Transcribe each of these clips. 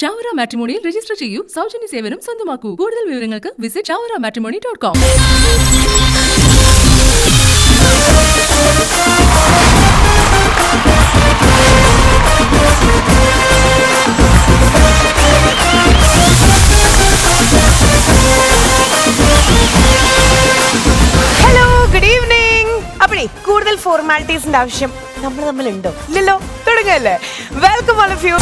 Chavara മാട്രിമോണിയിൽ register ചെയ്യൂ, സൗജന്യ സേവനം സ്വന്തമാക്കൂ. കൂടുതൽ വിവരങ്ങൾക്ക് visit chawaramatrimony.com. Hello, good evening. അപ്പഴേ കൂടുതൽ ഫോർമാലിറ്റീസിന്റെ ആവശ്യം നമ്മൾ തമ്മിലുണ്ടോ? ഇല്ലല്ലോ. തുടങ്ങല്ലേ. Welcome all of you.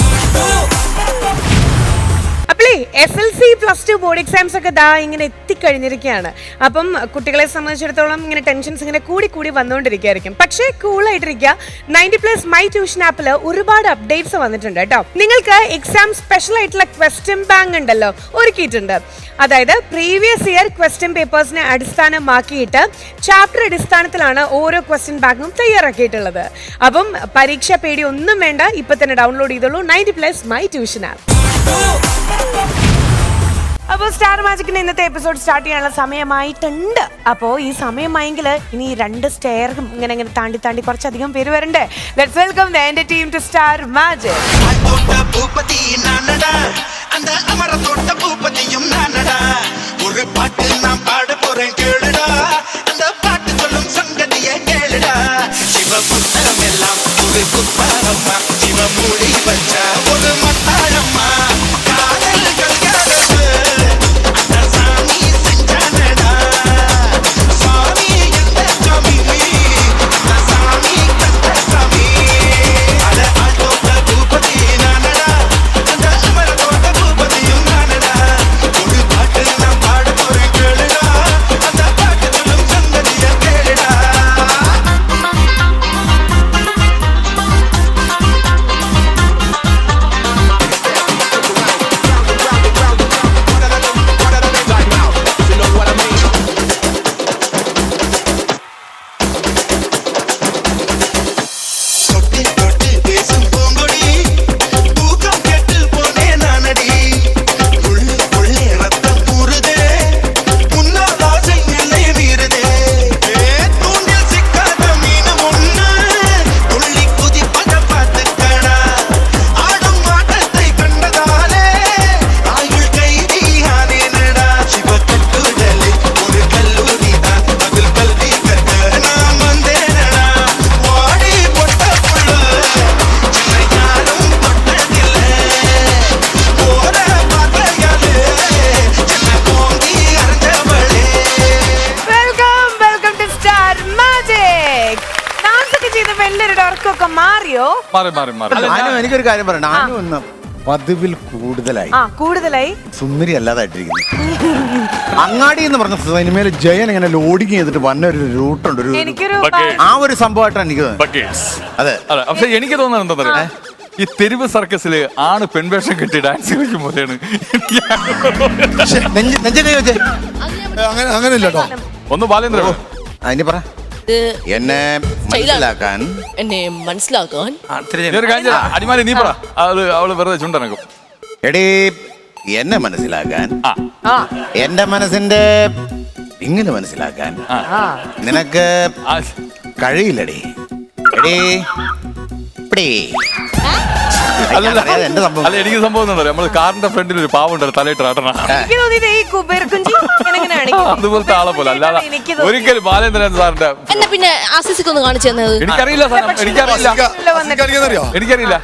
അപ്പളേ SLC +2 ബോർഡ് എക്സാംസ് ഒക്കെ ദാ ഇങ്ങനെ എത്തിക്കഴിഞ്ഞിരിക്കുകയാണ്. അപ്പം കുട്ടികളെ സംബന്ധിച്ചിടത്തോളം ഇങ്ങനെ ടെൻഷൻസ് ഇങ്ങനെ കൂടി വന്നുകൊണ്ടിരിക്കുകയായിരിക്കും. പക്ഷേ കൂളായിട്ടിരിക്കുക. 90+ മൈ ട്യൂഷൻ ആപ്പിൽ ഒരുപാട് അപ്ഡേറ്റ്സ് വന്നിട്ടുണ്ട് കേട്ടോ. നിങ്ങൾക്ക് എക്സാം സ്പെഷ്യൽ ആയിട്ടുള്ള ക്വസ്റ്റ്യൻ ബാങ്ക് ഉണ്ടല്ലോ ഒരുക്കിയിട്ടുണ്ട്. അതായത് പ്രീവിയസ് ഇയർ ക്വസ്റ്റ്യൻ പേപ്പേഴ്സിനെ അടിസ്ഥാനമാക്കിയിട്ട് ചാപ്റ്റർ അടിസ്ഥാനത്തിലാണ് ഓരോ ക്വസ്റ്റ്യൻ ബാങ്കും തയ്യാറാക്കിയിട്ടുള്ളത്. അപ്പം പരീക്ഷ പേടി ഒന്നും വേണ്ട, ഇപ്പൊ തന്നെ ഡൗൺലോഡ് ചെയ്തോളൂ 90+ മൈ ട്യൂഷൻ ആപ്പ്. അപ്പോൾ സ്റ്റാർ മാജിക്കിന്റെ ഇന്നത്തെ എപ്പിസോഡ് സ്റ്റാർട്ട് ചെയ്യാനുള്ള സമയമായിട്ടുണ്ട്. അപ്പോൾ ഈ സമയമായെങ്കിൽ ഇനി 2 സ്റ്റെയറും ഇങ്ങനെ താണ്ടി കുറച്ചധികം പേര് വരണ്ടേ. ലെറ്റ്സ് വെൽക്കം ദ എന്റെ ടീം ടു സ്റ്റാർ മാജിക്. ஒரு பாட்டு நான் பாட போறேன் கேளுடா, அந்த பாட்டு சொல்லும் சங்கதியை கேளுடா. சிவபுத்தம் எல்லாம் ஒரு குப்பாரம்மா, சிவ மூடி வச்ச ஒரு மத்தாழம்மா. காதல் கல்யாணத்து அந்த சாமி செஞ்சானடா. சாமி எந்த சாமி, அந்த சாமி கந்த சாமி. அட ஆட்டோட்ட பூபதி நானடா, அந்த அமரத்தோட்ட பூபதியும் நானடா. ஒரு பாட்டு நான் பாட போறேன் கேளுடா, அந்த பாட்டு சொல்லும் சங்கதியை கேளுடா. தொட்டு தொட்டு பேசும் பூங்கொடி, தூக்கம் கெட்டு போனேன் நானடி. உள்ளே ரத்தம் ஊறுதே, முன்னால் ஆசை எல்லை மீறுதே. தூண்டில் சிக்காத மீன் ஒண்ணு துள்ளி குதிப்பத பார்த்துக்கடா. ஆடும் ஆட்டத்தை கண்டதாலே ஆயுள் கைதியானேனடா. சிவகட்டுடலே ஒரு கல்லூரிதான், அதில் கல்வி கற்க நான் வந்தேனடா. வாடி பொட்ட புள்ள சின்ன யாரும் தொட்டதில்லை. போற பார்வையாலே என்ன கோங்கி அரைஞ்சவளே. Welcome to Star Magic. Dance ഒക്കെ ചെയ്തപ്പോ എല്ലാവരുടെ ഉറക്കമൊക്കെ മാറിയോ? എനിക്കൊരു കാര്യം പറയണം. അനു ഒന്ന് പതിവിൽ കൂടുതലായി സുന്ദരി അല്ലാതായിട്ടിരിക്കുന്നു. അങ്ങാടി എന്ന് പറഞ്ഞ സിനിമയിൽ ജയൻ ഇങ്ങനെ ലോഡിങ് ചെയ്തിട്ട് വന്ന ഒരു റൂട്ടുണ്ട്, എനിക്കൊരു ആ ഒരു സംഭവമായിട്ടാണ് എനിക്ക് തോന്നുന്നത്. അതെ, പക്ഷെ എനിക്ക് തോന്നുന്നത് എന്താ പറയാ, ഈ തെരുവ് സർക്കസില് ആണ് പെൺവേഷം കെട്ടി ഡാൻസ് കളിക്കും പോലെയാണ്. നെഞ്ചൊക്കെ വെച്ചേ അങ്ങനെ ഇല്ല കേട്ടോ. ഒന്ന് ബാലേന്ദ്ര അതിന് പറ. എന്നെ മനസ്സിലാക്കാൻ അടിമാലി നീ പറ. അത് അവള് വെറുതെ ചുണ്ടനക്കും. എടീ, എന്നെ മനസ്സിലാക്കാൻ, എന്റെ മനസ്സിന്റെ ഇങ്ങനെ മനസ്സിലാക്കാൻ നിനക്ക് കഴിയില്ലടി. എടീ ഇപ്പടി. എന്റെ സംഭവം അല്ല, എനിക്ക് സംഭവം എന്താ പറയാ, നമ്മള് കാറിന്റെ ഫ്രണ്ടിൽ ഒരു പാവുണ്ട് തലയിട്ട് ആട്ടണ, എനിക്ക് തോന്നിയത് ഈ കുബേർക്കുഞ്ചി ഇങ്ങനെയാണ്. അതുപോലത്തെ ആളെ പോലെ. അല്ലാതെ ഒരിക്കലും ബാലേന്ദ്രൻ സാറിന്റെ എന്നാ പിന്നെ ആസിസിക്ക് കാണിച്ചു തന്നത് എനിക്കറിയില്ല. എനിക്കറിയില്ല.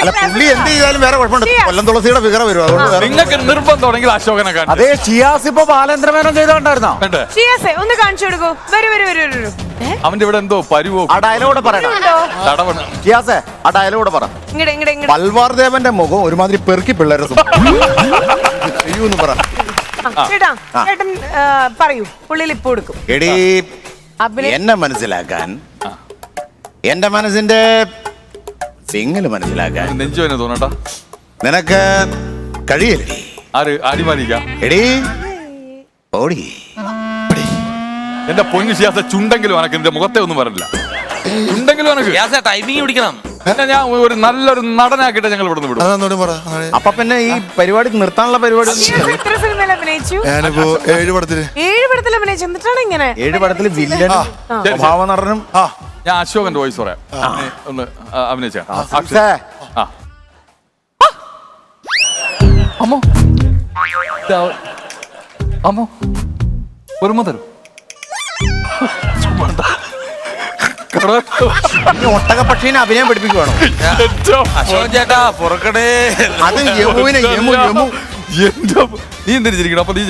അല്ല, പുള്ളി എന്ത് ചെയ്താലും വേറെ കുഴപ്പമുണ്ട്. കൊല്ലം തുളസിയുടെ ഫിഗർ വരും. അതുകൊണ്ട് നിങ്ങൾക്ക് നിർബന്ധം ഉണ്ടെങ്കിൽ അശോകനെ കാണാം. അതേ ഷിയാസ് ഇപ്പൊ ബാലേന്ദ്രമേനോൻ ചെയ്തോണ്ടായിരുന്നോ? ഷിയാസേ ഒന്ന് കാണിച്ചു കൊടുക്കൂ. വരൂ. അവന്റെ ഇവിടെ എന്തോ പരുവോ ആ ഡയലോഗ് പറയണം. ഷിയാസേ, ആ ഡയലോഗ് പറ. പൽവാർ ദേവന്റെ മുഖം ഒരുമാതിരി പെറുക്കി പിള്ളേരെ ചെയ്യൂന്ന് പറ. ചേട്ടൻ പറയൂ. പുള്ളിൽ ഇപ്പൊ കൊടുക്കും. എടീ, എന്നെ മനസ്സിലാക്കാൻ, എന്റെ മനസ്സിന്റെ സിംഗിൾ മനസ്സിലാക്കാൻ നെഞ്ചുവനെ തോന്നട്ടാ നിനക്ക് കഴിയില്ലേ? ആര് അടിമാലിക്ക? എടീ ഓടി. എന്റെ പൊന്നു ഷിയാസ, ചുണ്ടെങ്കിലും എനക്ക് എന്റെ മുഖത്തെ ഒന്നും പറഞ്ഞില്ല. ചുണ്ടെങ്കിലും എനക്ക് ടൈമിങ് പിടിക്കണം. ഞാൻ ഒരു നല്ലൊരു നടനാക്കിയിട്ട് ഞങ്ങൾ ഇവിടെ നിന്ന് വിടും. അപ്പൊ പിന്നെ ഈ പരിപാടി നിർത്താനുള്ള പരിപാടി. എത്ര സിനിമയിൽ അഭിനയിച്ചു? ഞാനിപ്പോ 7 പടത്തിൽ അഭിനയിച്ചു. എന്നിട്ടാണ് ഇങ്ങനെ 7 പടത്തിൽ വില്ലനും സ്വഭാവ നടനും. ഞാൻ അശോകന്റെ വോയിസ് പറയാം. ഒന്ന് അഭിനയിച്ച അമ്മോ അമ്മോ ഒരു തരൂ ഒട്ടക പക്ഷീനെ അഭിനയം പഠിപ്പിക്കുവാണോ? അശോക് ചേട്ടാ പുറക്കടേ. അത് യമുവിനെ യമു യമു. നീ എന്തിരിക്കണം? അപ്പൊ നീ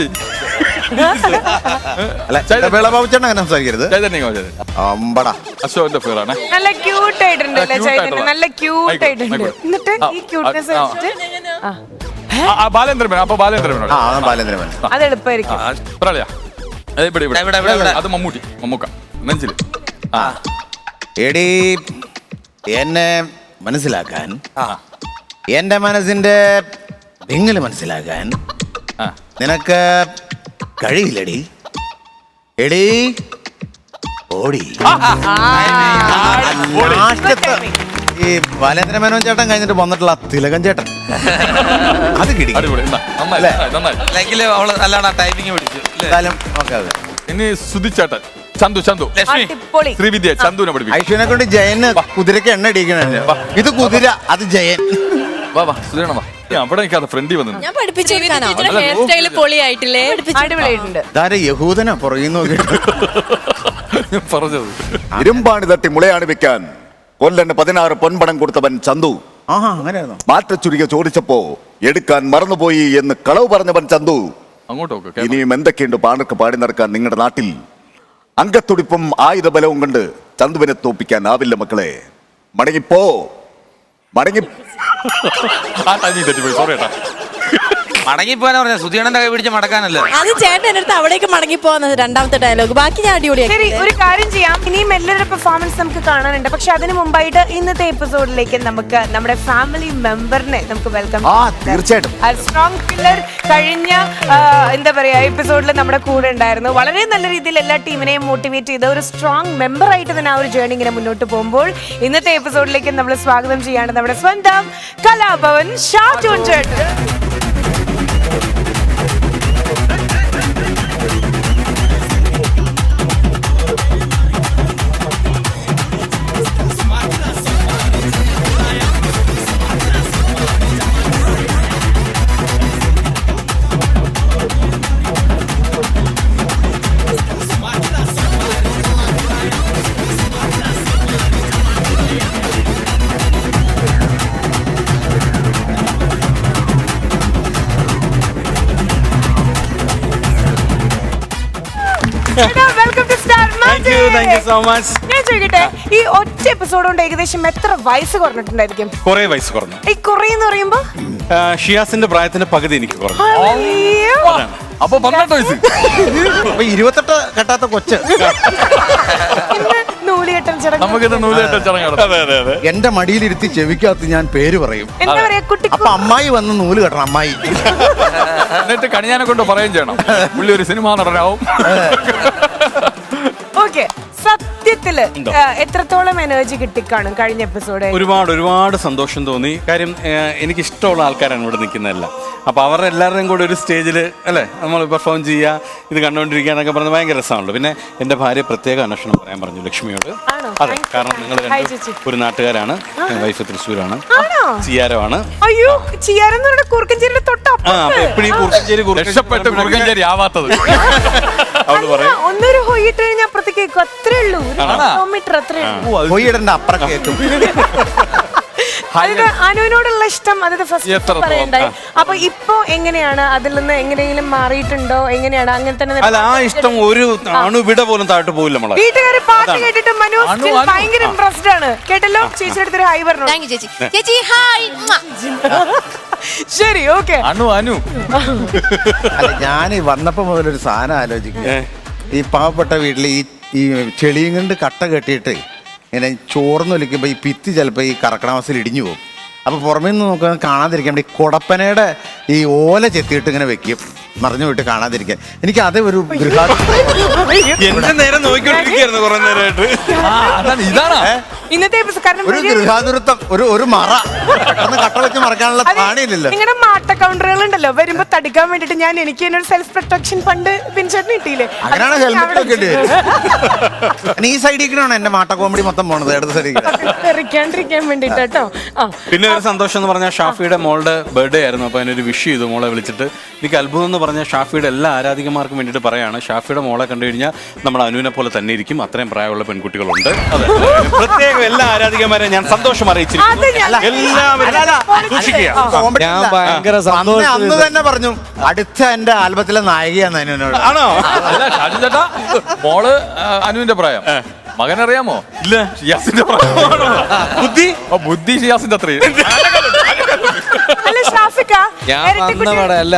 അല്ല വിളവാച്ചേട്ടൻ അങ്ങനെ സംസാരിക്കരുത്. അമ്പടാ അശോകന്റെ പേരാണ്. നല്ല ക്യൂട്ട് ആയിട്ടുണ്ടല്ലേ ചൈതന്യ? നല്ല ക്യൂട്ട് ആയിട്ടുണ്ട്. എന്നിട്ട് ഈ ക്യൂട്ട്നെസ് വെച്ചിട്ട് ബാലേന്ദ്രൻ. അപ്പൊ ബാലേന്ദ്രൻ ആ ബാലേന്ദ്രൻ. അത് എളുപ്പമായിരിക്കും. അത് മമ്മൂക്ക നെഞ്ചില്. എടീ എന്നെ മനസ്സിലാക്കാൻ, എന്റെ മനസ്സിന്റെ വിങ്ങല് മനസ്സിലാക്കാൻ നിനക്ക് കഴിയില്ലടി. എടീ ഓടി. ഈ ബാലേന്ദ്ര മേനോൻ ചേട്ടൻ കഴിഞ്ഞിട്ട് വന്നിട്ടുള്ള തിലകൻ ചേട്ടൻ അത് കിട്ടി. ഇനി സുധിച്ചേട്ടൻ, ചന്തു അടിപൊളി. ശ്രീവിദ്യ, ചന്തുവിനെ പഠിപ്പിക്കും. ഐശ്വര്യനെ കൊണ്ട് ജയന് കുതിരക്ക് എണ്ണ ഇടിക്കണ. ഇത് കുതിര, അത് ജയൻ. വാ സുധീരണ വാ. അവിടെ നിൽക്കാതെ ഫ്രണ്ടി വന്നു. ഞാൻ പഠിപ്പിച്ചു ഹെയർ സ്റ്റൈല് പൊളിയായിട്ടില്ലേ? അടിപൊളിയായിട്ടുണ്ട്. ഇതാരെ യഹൂദനാ പുറകിന്ന് നോക്കിയിട്ട് പറഞ്ഞത്. ഇരുമ്പാണി തട്ടി മുളയാണ് വെക്കാൻ കൊല്ലന് 16 പൊൻപണം കൊടുത്തവൻ ചന്തു. ആഹാ അങ്ങനെയാണോ? മാറ്റച്ചുരിക ചോദിച്ചപ്പോ എടുക്കാൻ മറന്നുപോയി എന്ന് കളവ് പറഞ്ഞവൻ ചന്തു. അങ്ങോട്ട് ഇനിയും എന്തൊക്കെയുണ്ട് പാണർക്ക് പാടി നടക്കാൻ നിങ്ങളുടെ നാട്ടിൽ? അംഗത്തുടിപ്പും ആയുധബലവും കൊണ്ട് ചന്തുവിനെ തോപ്പിക്കാനാവില്ല മക്കളെ. മടങ്ങിപ്പോ മടങ്ങി. സോറി ഏട്ടാ. മടങ്ങിപ്പോയെന്ന് പറഞ്ഞ സുധീണന്റെ കൈ പിടിച്ച് മടക്കാനല്ല. അത് ചേട്ടൻ എൻ്റെ അടുത്ത് അവിടേക്ക് മടങ്ങി പോകുന്നത് രണ്ടാമത്തെ ഡയലോഗ്. ബാക്കി ഞാൻ അടിപൊളിയാക്കി. ശരി, ഒരു കാര്യം ചെയ്യാം. ഇനിയും എല്ലാവരുടെ പെർഫോമൻസ് നമുക്ക് കാണാനുണ്ട്. പക്ഷെ അതിന് മുമ്പായിട്ട് ഇന്നത്തെ എപ്പിസോഡിലേക്ക് നമുക്ക് നമ്മുടെ ഫാമിലി മെമ്പറിനെ നമുക്ക് വെൽക്കം. തീർച്ചയായിട്ടും. സ്ട്രോങ് പില്ലർ കഴിഞ്ഞ എന്താ പറയാ എപ്പിസോഡിൽ നമ്മുടെ കൂടെ ഉണ്ടായിരുന്നു. വളരെ നല്ല രീതിയിൽ എല്ലാ ടീമിനെയും മോട്ടിവേറ്റ് ചെയ്ത ഒരു സ്ട്രോങ് മെമ്പർ ആയിട്ട് തന്നെ ആ ഒരു ജേർണി ഇങ്ങനെ മുന്നോട്ട് പോകുമ്പോൾ ഇന്നത്തെ എപ്പിസോഡിലേക്ക് നമ്മൾ സ്വാഗതം ചെയ്യാണ് നമ്മുടെ സ്വന്തം കലാഭവൻ ഷാജോൺ ചേട്ടൻ. ഞാൻ ചോദിക്കട്ടെ, ഈ ഒറ്റ എപ്പിസോഡ് കൊണ്ട് ഏകദേശം എത്ര വയസ്സ് കുറഞ്ഞിട്ടുണ്ടായിരിക്കും? കുറെ വയസ്സ് കുറഞ്ഞു. ഈ കുറേ എന്ന് പറയുമ്പോ ഷിയാസിന്റെ പ്രായത്തിന്റെ പകുതി എനിക്ക് കുറഞ്ഞു. അയ്യോ. അപ്പൊ 18 വയസ്സ്. 28 കെട്ടാത്ത കൊച്ച്. ഇന്ന് നൂലുകെട്ടൽ ചടങ്ങ്. നമുക്കിത് നൂലേറ്റ ചടങ്ങാണ്. അതെ അതെ അതെ. എന്റെ മടിയിലിരുത്തി ചെവിക്കകത്ത് ഞാൻ പേര് പറയും. എന്താ പറയാ, കുട്ടി അപ്പൊ അമ്മായി വന്ന് നൂല് കെട്ടണം. അമ്മായി എന്നിട്ട് കണിയാനെ കൊണ്ട് പറയുകയും ചെയ്യണം പുള്ളി ഒരു സിനിമാ നടനാവും. ഓക്കെ. സത്യത്തില് എത്രത്തോളം എനർജി കിട്ടിക്കാണും കഴിഞ്ഞ എപ്പിസോഡ്? ഒരുപാട് സന്തോഷം തോന്നി. കാര്യം എനിക്ക് ഇഷ്ടമുള്ള ആൾക്കാരാണ് ഇവിടെ നിൽക്കുന്നതല്ല. അപ്പൊ അവരുടെ എല്ലാവരുടെയും കൂടെ ഒരു സ്റ്റേജിൽ അല്ലേ നമ്മൾ പെർഫോം ചെയ്യുക, ഇത് കണ്ടുകൊണ്ടിരിക്കുക എന്നൊക്കെ പറഞ്ഞ് ഭയങ്കര രസമാണല്ലോ. പിന്നെ എന്റെ ഭാര്യ പ്രത്യേക അന്വേഷണം പറയാൻ പറഞ്ഞു ലക്ഷ്മിയോട്. അതെ, കാരണം നിങ്ങൾ ഒരു നാട്ടുകാരാണ്. വൈഫ് തൃശ്ശൂരാണ്, ചിയാരമാണ്. അയ്യോ, ചിയാരെന്ന് പറഞ്ഞ കൂർക്കഞ്ചേരിയുടെ എപ്പോഴും കുറുക്കഞ്ചേരി ആവാത്തത് അവള് പറയും. ഒന്നൊരു ഹൊയ്യിട്ട് കഴിഞ്ഞാൽ അപ്പുറത്തേക്ക് കേൾക്കും. അത്രേ ഉള്ളൂ, 1 കിലോമീറ്റർ അത്രേ ഉള്ളൂ. കൊയ്യിടന്റെ അപ്പുറം കേൾക്കും. അനുവിനോടുള്ള ഇഷ്ടം അതായത് ഫസ്റ്റ് പറയണ്ടായി. അപ്പൊ ഇപ്പൊ എങ്ങനെയാണ്? അതിൽ നിന്ന് എങ്ങനെയെങ്കിലും മാറിയിട്ടുണ്ടോ? എങ്ങനെയാണ്? അങ്ങനെ തന്നെ അല്ല, ആ ഇഷ്ടം ഒരു അണുവിട പോലും താഴ്ത്തു പോയില്ല നമ്മളെ. വീട്ടുകാര് പാട്ട് കേട്ടിട്ട് മനു ഭയങ്കര ഇംപ്രസ്ഡ് ആണ്. കേട്ടല്ലോ, ചേച്ചിയുടെ അടുത്തൊരു ഹൈ പറഞ്ഞു. താങ്ക് യു ചേച്ചി. ചേച്ചി ഹായ്. ശരി, ഓക്കെ. അനു അല്ല, ഞാൻ വന്നപ്പോ മുതലൊരു സാധനം ആലോചിക്കുക. ഈ പാവപ്പെട്ട വീട്ടിൽ ഈ ചെളിയും കൊണ്ട് കട്ട കെട്ടിയിട്ട് ഇങ്ങനെ ചോർന്നൊലിക്കുമ്പോൾ ഈ ഭിത്തി ചിലപ്പോൾ ഈ കറക്കണാവസ്ഥയിൽ ഇടിഞ്ഞു പോകും. അപ്പോൾ പുറമേ നിന്ന് നോക്കാൻ കാണാതിരിക്കാൻ വേണ്ടി കുടപ്പനയുടെ ഈ ഓല ചെത്തിയിട്ട് ഇങ്ങനെ വെക്കും. മറിഞ്ഞു വിട്ട് കാണാതിരിക്കാൻ. എനിക്ക് അതേ ഒരു ബൃഹത് എന്റെ നേരെ നോക്കിക്കൊണ്ടിരിക്കുകയായിരുന്നു കുറെ നേരമായിട്ട്. ഇതാണ് ഇന്നത്തെ episode കാരണം ഒരു ഗൃഹാതുരത്വം, ഒരു മറ പെട്ടെന്ന് കട്ട വെച്ച് മറക്കാനുള്ള പാണിയില്ലല്ലോ. നിങ്ങളുടെ മാട്ട കൗണ്ടറുകൾ ഉണ്ടല്ലോ, വരുമ്പോ തടുക്കാൻ വേണ്ടിട്ട് ഞാൻ എനിക്ക് തന്നെ ഒരു സെൽഫ് പ്രൊട്ടക്ഷൻ ഫണ്ട് പിൻചേട്ടന് കിട്ടിയില്ലേ? അങ്ങനെയാണ് ഹെൽമെറ്റ് വെക്കേണ്ടി വരും. ഈ സൈഡിലേക്കാണ് എന്റെ മാട്ട കോമഡി മൊത്തം പോണത്, ഇടത് സൈഡിലേക്ക് തെറിക്കാണ്ടിരിക്കാൻ വേണ്ടിട്ട് കേട്ടോ. പിന്നെ ഒരു സന്തോഷം എന്ന് പറഞ്ഞാൽ ഷാഫിയുടെ മോളുടെ ബർത്ത്ഡേ ആയിരുന്നു. അപ്പോൾ അതിനൊരു വിഷ് ചെയ്തു മോളെ വിളിച്ചിട്ട്. എനിക്ക് അത്ഭുതം എന്ന് പറഞ്ഞാൽ ഷാഫിയുടെ എല്ലാ ആരാധികമാർക്കും വേണ്ടിയിട്ട് പറയാണ്, ഷാഫിയുടെ മോളെ കണ്ടു കഴിഞ്ഞാൽ നമ്മുടെ അനുവിനെ പോലെ തന്നെ ഇരിക്കും, അത്രയും പ്രായമുള്ള പെൺകുട്ടികളുണ്ട്. അതെ, പ്രത്യേകം എല്ലാ ആരാധികമാരെ ഞാൻ സന്തോഷം അറിയിച്ചിരിക്കുന്നു. എല്ലാവരും സൂക്ഷിക്കുക. ഞാൻ ഭയങ്കര അന്ന് തന്നെ പറഞ്ഞു അടുത്ത എന്റെ ആൽബത്തിലെ നായികയാണ് അനുവിനോട്. ആണോ? അല്ല ഷാജു ചേട്ടാ, മോള് അനുവിന്റെ പ്രായം, മകനറിയാമോ? ഇല്ല, ഷിയാസിന്റെ പ്രായമാണോ? ബുദ്ധി ഷിയാസിന്റെ അത്രയും. അല്ല ഷാഫിക്ക, ഞാൻ വന്നവിടെ അല്ല,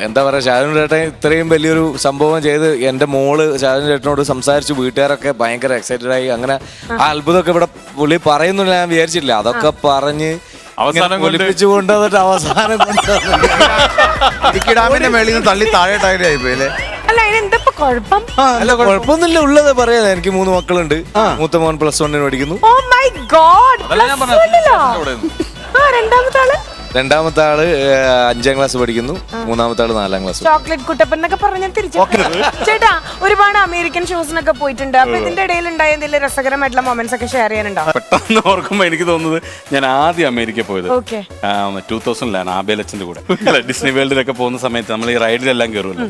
എന്താ പറയാ, ഷാജു ചേട്ടൻ ഇത്രയും വലിയൊരു സംഭവം ചെയ്ത് എന്റെ മോള് ഷാജു ചേട്ടനോട് സംസാരിച്ചു, വീട്ടുകാരൊക്കെ ഭയങ്കര എക്സൈറ്റഡ് ആയി. അങ്ങനെ ആ അത്ഭുതമൊക്കെ ഇവിടെ പുള്ളി പറയുന്നില്ല, ഞാൻ വിചാരിച്ചില്ല. അതൊക്കെ പറഞ്ഞ് അവസാനം ഒലിപ്പിച്ചു കൊണ്ടുവന്നിട്ട് അവസാനം ഇടുക്കി ഡാമിന്റെ മേളിൽ നിന്ന് തള്ളി താഴെട്ടായി പോയല്ലേ. അല്ല ഇതിനെന്താ കുഴപ്പം? അല്ല കുഴപ്പമൊന്നുമില്ല, ഉള്ളത് പറയാ. എനിക്ക് 3 മക്കളുണ്ട്. മൂത്ത മോൻ +1 പഠിക്കുന്നു. ഓ മൈ ഗോഡ്, അതല്ല ഞാൻ പറഞ്ഞത്. രണ്ടാമത്തെ ആള് രണ്ടാമത്തെ ആള് 5ാം ക്ലാസ് പഠിക്കുന്നു. മൂന്നാമത്തെ ആള് 4ാം ക്ലാസ്. ചോക്ലേറ്റ് കുട്ടപ്പൻ എന്നൊക്കെ പറഞ്ഞ തിരിച്ചു. ചേട്ടാ, ഒരുപാട് അമേരിക്കൻ ഷോസിനൊക്കെ പോയിട്ടുണ്ട്. അപ്പൊ ഇതിന്റെ ഇടയിൽ ഉണ്ടായ എന്തെങ്കിലും രസകരമായിട്ടുള്ള മൊമെന്റ്സ് ഒക്കെ ഷെയർ ചെയ്യാനുണ്ടോ? പെട്ടെന്ന് ഓർക്കുമ്പോ എനിക്ക് തോന്നുന്നത്, ഞാൻ ആദ്യം അമേരിക്ക പോയത് ഓക്കെ 2000-ലാണ് ആബേലച്ചന്റെ കൂടെ. ഡിസ്നി വേൾഡിലൊക്കെ പോകുന്ന സമയത്ത് നമ്മൾ ഈ റൈഡിലെല്ലാം കയറുമല്ലോ.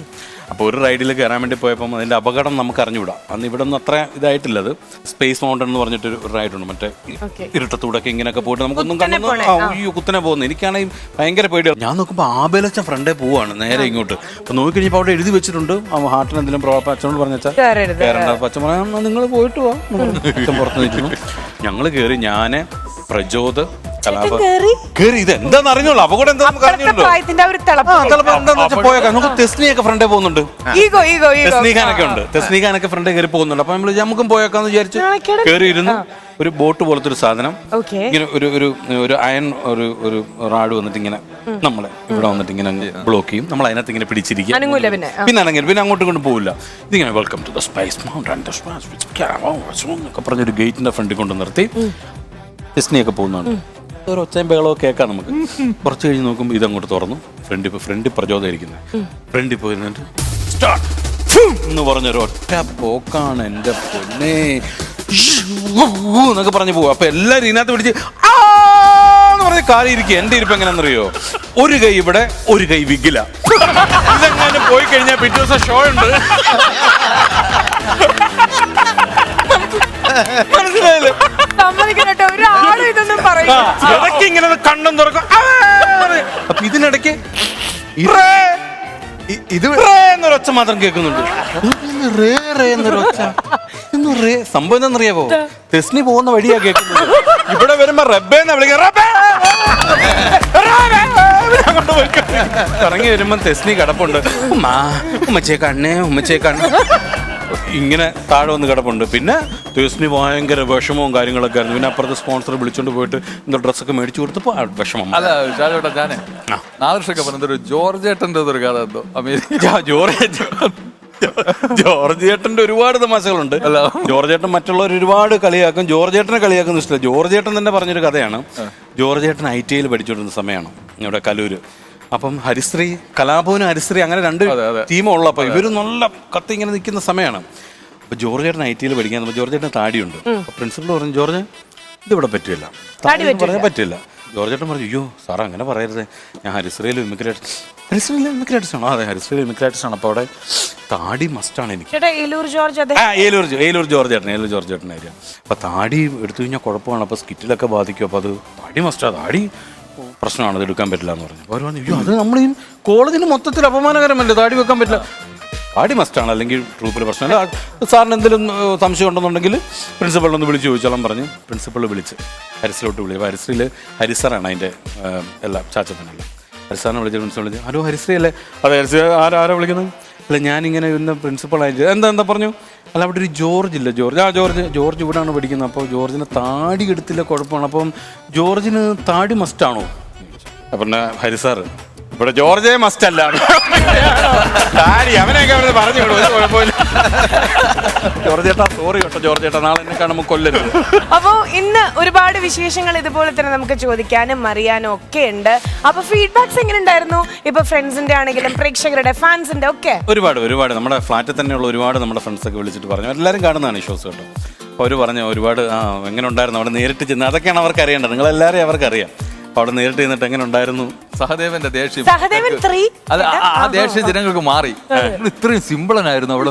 അപ്പോൾ ഒരു റൈഡിൽ കയറാൻ വേണ്ടി പോയപ്പോൾ അതിന്റെ അപകടം നമുക്ക് അറിഞ്ഞുകൂടാ. അന്ന് ഇവിടെ ഒന്നും അത്ര ഇതായിട്ടില്ല. അത് സ്പേസ് മൗണ്ടൻ എന്ന് പറഞ്ഞിട്ടൊരു റൈഡുണ്ട്, മറ്റേ ഇരുട്ടത്തൂടൊക്കെ ഇങ്ങനെയൊക്കെ പോയിട്ട് നമുക്കൊന്നും കണ്ടു കുത്തനെ പോകുന്നു. എനിക്കാണെങ്കിൽ ഭയങ്കര പേടിയാണ്. ഞാൻ നോക്കുമ്പോൾ ആബേലച്ചൻ ഫ്രണ്ടേ പോവാണ് നേരെ ഇങ്ങോട്ട്. അപ്പൊ നോക്കിക്കഴിഞ്ഞപ്പോൾ അവിടെ എഴുതി വെച്ചിട്ടുണ്ട്, ഹാർട്ടിന് എന്തെങ്കിലും അച്ഛനോട് പറഞ്ഞാൽ കയറേണ്ട. അച്ഛൻ പറയാം നിങ്ങൾ പോയിട്ട് പോവാ. അച്ഛൻ പുറത്ത് നിൽക്കുന്നു. ഞങ്ങൾ കയറി, ഞാന് പ്രചോദ് കയറി. ഇത് എന്താന്ന് അറിഞ്ഞോളൂ, അപകടം എന്താണെന്ന് അറിഞ്ഞോളൂ. പോയേക്കാം. നമുക്ക് തെസ്നിയൊക്കെ ഫ്രണ്ടേ പോകുന്നുണ്ട്, തെസ്നിഖാനൊക്കെ ഉണ്ട്. തെസ്നിഖാനൊക്കെ ഫ്രണ്ടേ കയറി പോകുന്നുണ്ട്. അപ്പൊ നമ്മൾ നമുക്കും പോയേക്കാന്ന് വിചാരിച്ചു കയറിയിരുന്നു. ഒരു ബോട്ട് പോലത്തെ ഒരു സാധനം, ഇങ്ങനെ ഒരു അയൺ ഒരു റാഡ് വന്നിട്ട് ഇങ്ങനെ നമ്മളെ ഇവിടെ വന്നിട്ട് ഇങ്ങനെ ബ്ലോക്ക് ചെയ്യും. നമ്മൾ അതിനകത്ത് ഇങ്ങനെ പിടിച്ചിരിക്കും. പിന്നെ അനങ്ങനെ പിന്നെ അങ്ങോട്ടും കൊണ്ട് പോവില്ല. ഇതിങ്ങനെ welcome to the space mountain ഒക്കെ പറഞ്ഞൊരു ഗേറ്റിന്റെ ഫ്രണ്ടിൽ കൊണ്ട് നിർത്തി ഡിസ്നിയൊക്കെ പോകുന്നതാണ്. ഒരു ഒച്ചയും ബഹളവും കേൾക്കാം നമുക്ക്. കുറച്ച് കഴിഞ്ഞ് നോക്കുമ്പോൾ ഇതങ്ങോട്ട് തുറന്നു. ഫ്രണ്ട് പ്രചോദനം ഇരിക്കുന്നത്. ഫ്രണ്ടിൽ പോയിരുന്നിട്ട് സ്റ്റാർട്ട് എന്ന് പറഞ്ഞൊരു ഒറ്റ പോക്കാണ്. എൻ്റെ പൊന്നേ എന്നൊക്കെ പറഞ്ഞു പോകും. അപ്പൊ എല്ലാവരും ഇതിനകത്ത് പിടിച്ച് എന്ന് പറഞ്ഞ് കാറി ഇരിക്കുക. എൻ്റെ ഇരിപ്പ് എങ്ങനെയാണെന്നറിയോ, ഒരു കൈ ഇവിടെ, ഒരു കൈ വിഗില. ഇതെങ്ങനെ പോയി കഴിഞ്ഞാൽ പിറ്റേ ദിവസം ഷോ ഉണ്ട്. മനസ്സിലായില്ലേ? ഇടയ്ക്ക് ഇങ്ങനെ കണ്ണും തുറക്കും. അപ്പൊ ഇതിനിടയ്ക്ക് ഇത് എന്നൊരൊച്ച മാത്രം കേൾക്കുന്നുണ്ട്. സംഭവം എന്താണെന്നറിയാവോ, തെസ്നി പോകുന്ന വഴിയാ കേൾക്കുന്നത്. ഇവിടെ വരുമ്പോ റബ്ബേന്ന് വിളിക്കുക. ഇറങ്ങി വരുമ്പോ തെസ്നി കിടപ്പുണ്ട്. ഉമ്മച്ചേ കണ്ണേ, ഉമ്മച്ചേ കണ്ണേ ഇങ്ങനെ താഴെ വന്ന് കിടപ്പുണ്ട്. പിന്നെ തെസ്നി ഭയങ്കര വിഷമവും കാര്യങ്ങളൊക്കെ ആയിരുന്നു. പിന്നെ അപ്പുറത്തെ സ്പോൺസർ വിളിച്ചോണ്ട് പോയിട്ട് എന്തോ ഡ്രസ്സൊക്കെ മേടിച്ചു കൊടുത്തപ്പോ വിഷമം. അല്ല ഷാജോട്ടാ, ഞാനേ നാദൃഷൊക്കെ പറഞ്ഞൊരു ജോർജ് ഏട്ടൻ്റെ ഒരു കഥ എന്തോ അമേരിക്ക. ജോർജ് ഏട്ടൻ്റെ ഒരുപാട് തമാശകളുണ്ട്. ജോർജ് ഏട്ടൻ മറ്റുള്ളവർ ഒരുപാട് കളിയാക്കും, ജോർജ് ഏട്ടനെ കളിയാക്കുന്ന ഇഷ്ടമില്ല. ജോർജ് ഏട്ടൻ തന്നെ പറഞ്ഞൊരു കഥയാണ്. ജോർജ് ഏട്ടൻ ITയിൽ പഠിച്ചുകൊണ്ടിരുന്ന സമയമാണ് ഇവിടെ കലൂര്. അപ്പം ഹരിശ്രീ, കലാഭവനും ഹരിശ്രീ അങ്ങനെ 2 ടീമുള്ള. അപ്പൊ ഇവര് നല്ല കത്തി ഇങ്ങനെ നിൽക്കുന്ന സമയമാണ്. അപ്പൊ ജോർജ് ഏട്ടൻ ITയിൽ പഠിക്കാൻ. ജോർജ് ഏട്ടൻ താടിയുണ്ട്. അപ്പൊ പ്രിൻസിപ്പൾ പറഞ്ഞു, ജോർജ് ഇതിവിടെ പറ്റില്ല, പറയാൻ പറ്റില്ല. ജോർജ് ഏട്ടൻ പറഞ്ഞു, അയ്യോ സാർ അങ്ങനെ പറയരുത്, ഞാൻ ഹരിശ്രീയിൽ മിമിക്രേറ്റേഴ്സാണോ? അതെ, ഹരിശ്രീയിൽ മിമിക്രേറ്റേഴ്സാണ്. അപ്പോൾ അവിടെ താടി മസ്റ്റാണ് എനിക്ക്. ഏലൂർ ജോർജ് ഏട്ടൻ ഏരിയ. അപ്പൊ താടി എടുത്തു കഴിഞ്ഞാൽ കുഴപ്പമാണ്, അപ്പൊ സ്കിറ്റിലൊക്കെ ബാധിക്കും. അപ്പൊ അത് താടി മസ്റ്റാണ്, താടി പ്രശ്നമാണ്, അത് എടുക്കാൻ പറ്റില്ല എന്ന് പറഞ്ഞു. അവർ പറഞ്ഞു, അയ്യോ അത് നമ്മൾ ഈ കോളേജിന് മൊത്തത്തിൽ അപമാനകരമല്ലേ, താടി വെക്കാൻ പറ്റില്ല. താടി മസ്റ്റാണ്, അല്ലെങ്കിൽ ട്രൂപ്പിൽ പ്രശ്നമല്ല. സാറിന് എന്തെങ്കിലും സംശയം ഉണ്ടെന്നുണ്ടെങ്കിൽ പ്രിൻസിപ്പളിനൊന്ന് വിളിച്ച് ചോദിച്ചോളാം പറഞ്ഞ് പ്രിൻസിപ്പൾ വിളിച്ച് ഹരിസിലോട്ട് വിളി. അപ്പോൾ ഹരിശ്രീയിൽ ഹരിസാറാണ് അതിൻ്റെ എല്ലാം ചാച്ചപ്പനല്ല. ഹരിസാറിനെ വിളിച്ച് പ്രിൻസിപ്പൾ വിളിച്ച്, ഹലോ ഹരിശ്രീ അല്ലേ? അതെ ഹരിശ്രീ. ആരാ വിളിക്കുന്നത്? അല്ല ഞാനിങ്ങനെ ഇന്ന് പ്രിൻസിപ്പളായിട്ട്. എന്താ പറഞ്ഞു? അല്ല അവിടെ ഒരു ജോർജ് ഇല്ല. ജോർജ് ഇവിടെയാണ് പഠിക്കുന്നത്. അപ്പോൾ ജോർജിന് താടി എടുത്തില്ല, കുഴപ്പമാണ്. അപ്പം ജോർജിന് താടി മസ്റ്റാണോ? അപ്പം ഹരിസാറ് ഇവിടെ ജോർജേ മസ്റ്റ് അല്ല അവനെയൊക്കെ അവിടെ പറഞ്ഞു വിടും, ഒരു കുഴപ്പമില്ല. ജോർജേട്ടാ സോറി കേട്ടോ ജോർജേട്ടാ, നാളെ എന്നെ കാണുമ്പോൾ കൊല്ലരുത്. അപ്പോ ഇന്ന് ഒരുപാട് വിശേഷങ്ങൾ ഇതുപോലെ തന്നെ നമുക്ക് ചോദിക്കാനും അറിയാനും ഒക്കെ ഉണ്ട്. അപ്പൊ ഫീഡ്ബാക്സ് എങ്ങനെ ഉണ്ടായിരുന്നു? ഇപ്പൊ ഫ്രണ്ട്സിന്റെ ആണെങ്കിലും പ്രേക്ഷകരുടെ ഫാൻസിന്റെ ഒക്കെ ഒരുപാട് നമ്മുടെ ഫ്ലാറ്റിൽ തന്നെയുള്ള ഒരുപാട് നമ്മുടെ ഫ്രണ്ട്സൊക്കെ വിളിച്ചിട്ട് പറഞ്ഞു, എല്ലാവരും കാണുന്നതാണ് ഈ ഷോസ് കേട്ടോ. അപ്പോൾ അവർ പറഞ്ഞു ഒരുപാട് എങ്ങനെ ഉണ്ടായിരുന്നു അവിടെ നേരിട്ട് ചെന്ന്, അതൊക്കെയാണ് അവർക്ക് അറിയേണ്ടത്, നിങ്ങളെല്ലാവരെയും അവർക്കറിയാം. അപ്പോൾ അവിടെ നേരിട്ട് ചെന്നിട്ട് എങ്ങനെ ഉണ്ടായിരുന്നു? സഹദേവന്റെ ദേഷ്യം, സഹദേവൻ 3 അത് ആ ദേഷ്യം ജനങ്ങൾക്ക് മാറി. ഇത്രയും സിമ്പിളനായിരുന്നു അവിടെ.